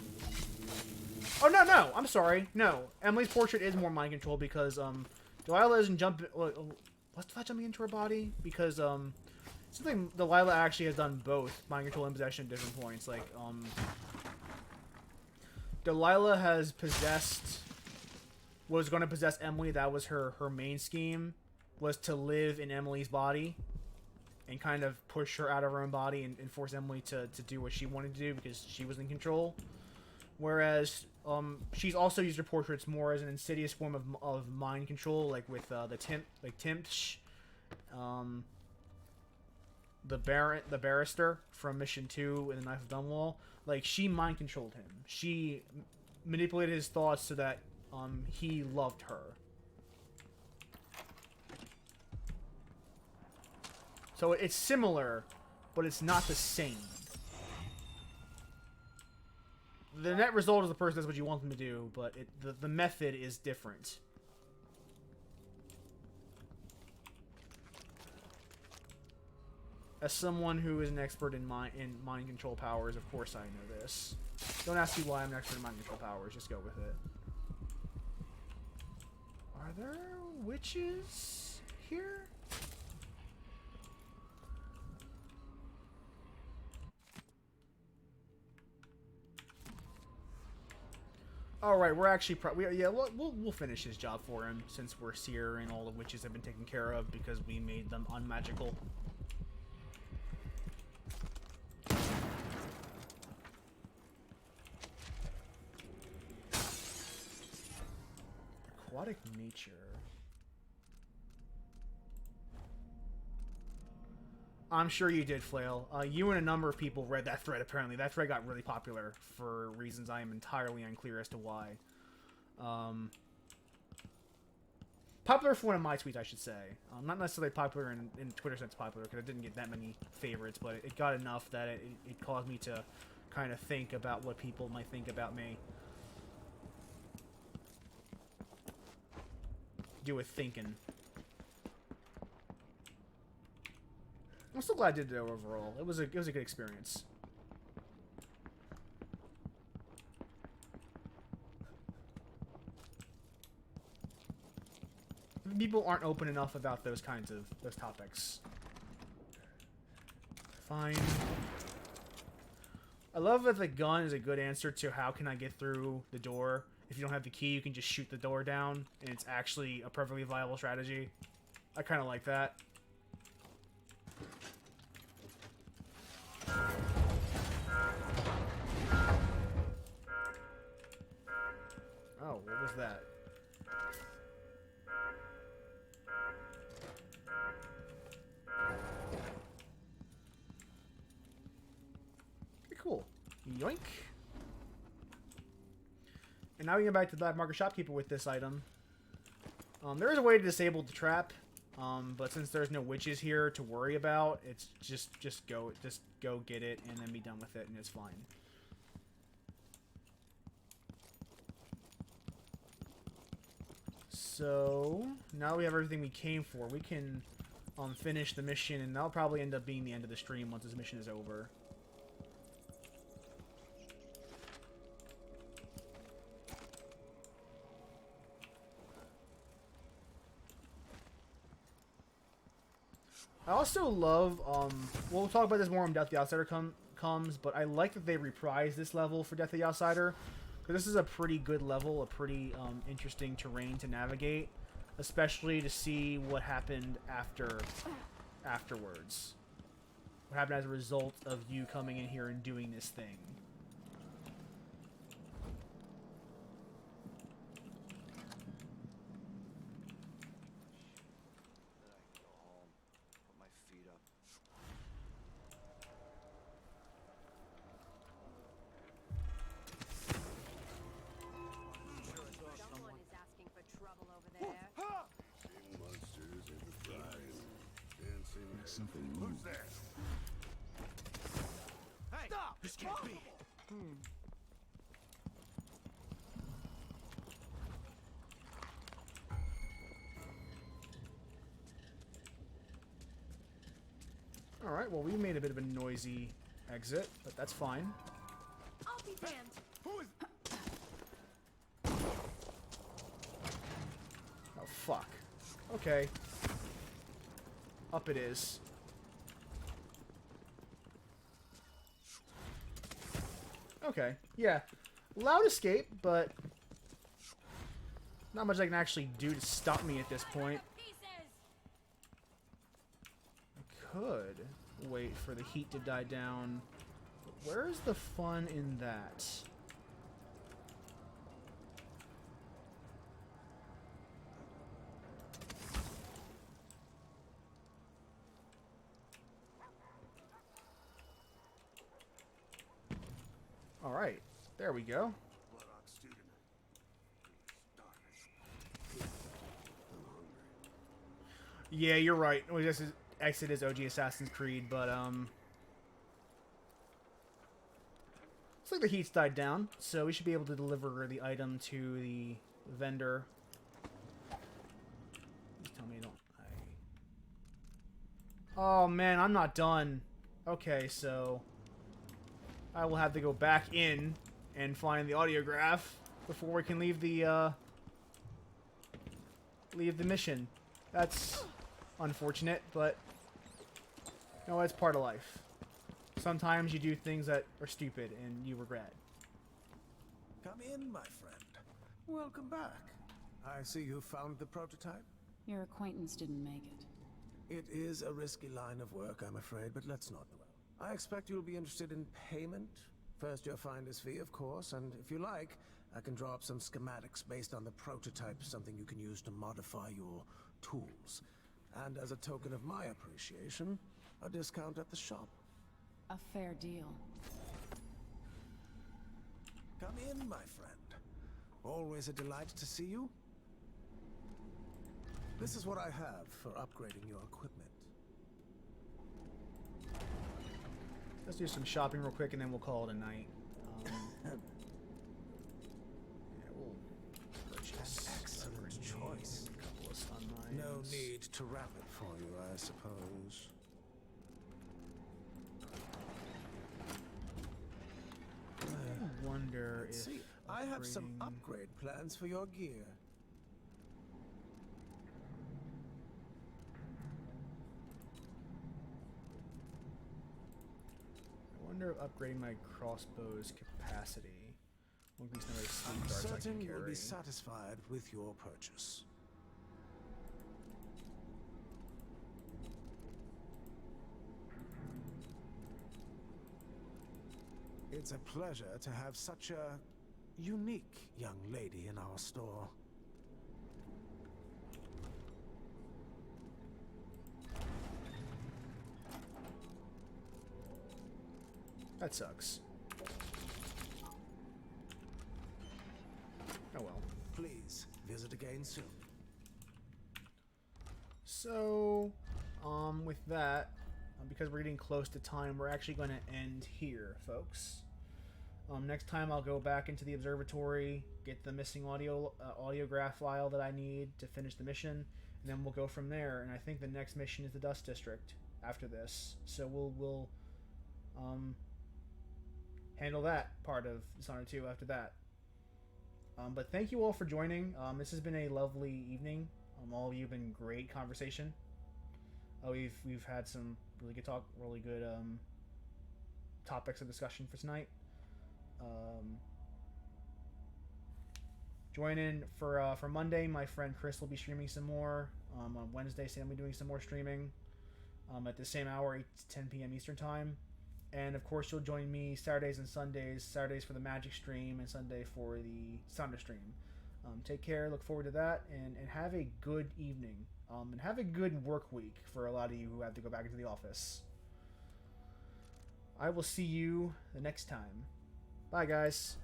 Oh, no, I'm sorry. No, Emily's portrait is more mind control because, Delilah isn't jumping... What's that jumping into her body? Because, it seems like Delilah actually has done both mind control and possession at different points. Like, Delilah has possessed... was going to possess Emily. That was her main scheme. Was to live in Emily's body and kind of push her out of her own body and force Emily to do what she wanted to do because she was in control. Whereas she's also used her portraits more as an insidious form of mind control, like with the Timsh, the barrister from Mission 2 in the Knife of Dunwall. Like, she mind controlled him. She manipulated his thoughts so that he loved her. So it's similar, but it's not the same. The net result is the person does what you want them to do, but the method is different. As someone who is an expert in mind control powers, of course I know this. Don't ask me why I'm an expert in mind control powers, just go with it. Are there witches here? All right, we're actually we'll finish his job for him since we're here and all the witches have been taken care of because we made them unmagical. Aquatic nature. I'm sure you did, Flail. You and a number of people read that thread, apparently. That thread got really popular for reasons I am entirely unclear as to why. Popular for one of my tweets, I should say. Not necessarily popular in Twitter sense popular, because it didn't get that many favorites, but it got enough that it caused me to kind of think about what people might think about me. to do with thinking. I'm still glad I did it overall. It was a good experience. People aren't open enough about those topics. Fine. I love that the gun is a good answer to how can I get through the door. If you don't have the key, you can just shoot the door down, and it's actually a perfectly viable strategy. I kind of like that. Oh, what was that? Pretty cool. Yoink. And now we get back to the black market shopkeeper with this item. There is a way to disable the trap, but since there's no witches here to worry about, it's just go get it and then be done with it, and it's fine. So now we have everything we came for. We can finish the mission, and that'll probably end up being the end of the stream once this mission is over. I also love, we'll talk about this more when Death the Outsider comes, but I like that they reprise this level for Death the Outsider, because this is a pretty good level, a pretty interesting terrain to navigate, especially to see what happened afterwards. What happened as a result of you coming in here and doing this thing. Something moves. Who's there? Hey! Stop! This can't be. Alright, well, we made a bit of a noisy exit, but that's fine. I'll be damned. Who is... Oh, fuck. Okay. Up it is. Okay, yeah. Loud escape, but not much I can actually do to stop me at this point. I could wait for the heat to die down. But where's the fun in that? Alright, there we go. Yeah, you're right. We just exit as OG Assassin's Creed, but looks like the heat's died down, so we should be able to deliver the item to the vendor. Please tell me I don't. Oh man, I'm not done. Okay, so I will have to go back in and find the audiograph before we can leave the mission. That's unfortunate, but no, it's part of life. Sometimes you do things that are stupid and you regret. Come in, my friend. Welcome back. I see you found the prototype. Your acquaintance didn't make it. It is a risky line of work, I'm afraid, but let's not dwell. I expect you'll be interested in payment. First your finder's fee, of course, and if you like, I can draw up some schematics based on the prototype, something you can use to modify your tools. And as a token of my appreciation, a discount at the shop. A fair deal. Come in, my friend. Always a delight to see you. This is what I have for upgrading your equipment. Let's do some shopping real quick and then we'll call it a night. Yeah, we'll purchase excellent choice. a couple of to wrap it for you, I suppose. I wonder if See, I have some upgrading- upgrade plans for your gear. I wonder if upgrading my crossbow's capacity will increase the number of sleep I'm darts I certain can you'll carry. be satisfied with your purchase. It's a pleasure to have such a unique young lady in our store. That sucks. Oh well. Please visit again soon. So, with that, because we're getting close to time, we're actually going to end here, folks. Next time I'll go back into the observatory, get the missing audiograph file that I need to finish the mission, and then we'll go from there. And I think the next mission is the Dust District after this. So we'll handle that part of Dishonored 2 after that. But thank you all for joining. This has been a lovely evening. All of you have been great conversation. We've had some really good talk, really good topics of discussion for tonight. Join in for Monday. My friend Chris will be streaming some more. On Wednesday, Sam will be doing some more streaming at the same hour, 8 to 10 p.m. Eastern Time. And of course, you'll join me Saturdays and Sundays. Saturdays for the Magic stream and Sunday for the Thunder stream. Take care. Look forward to that, and have a good evening. And have a good work week for a lot of you who have to go back into the office. I will see you the next time. Bye, guys.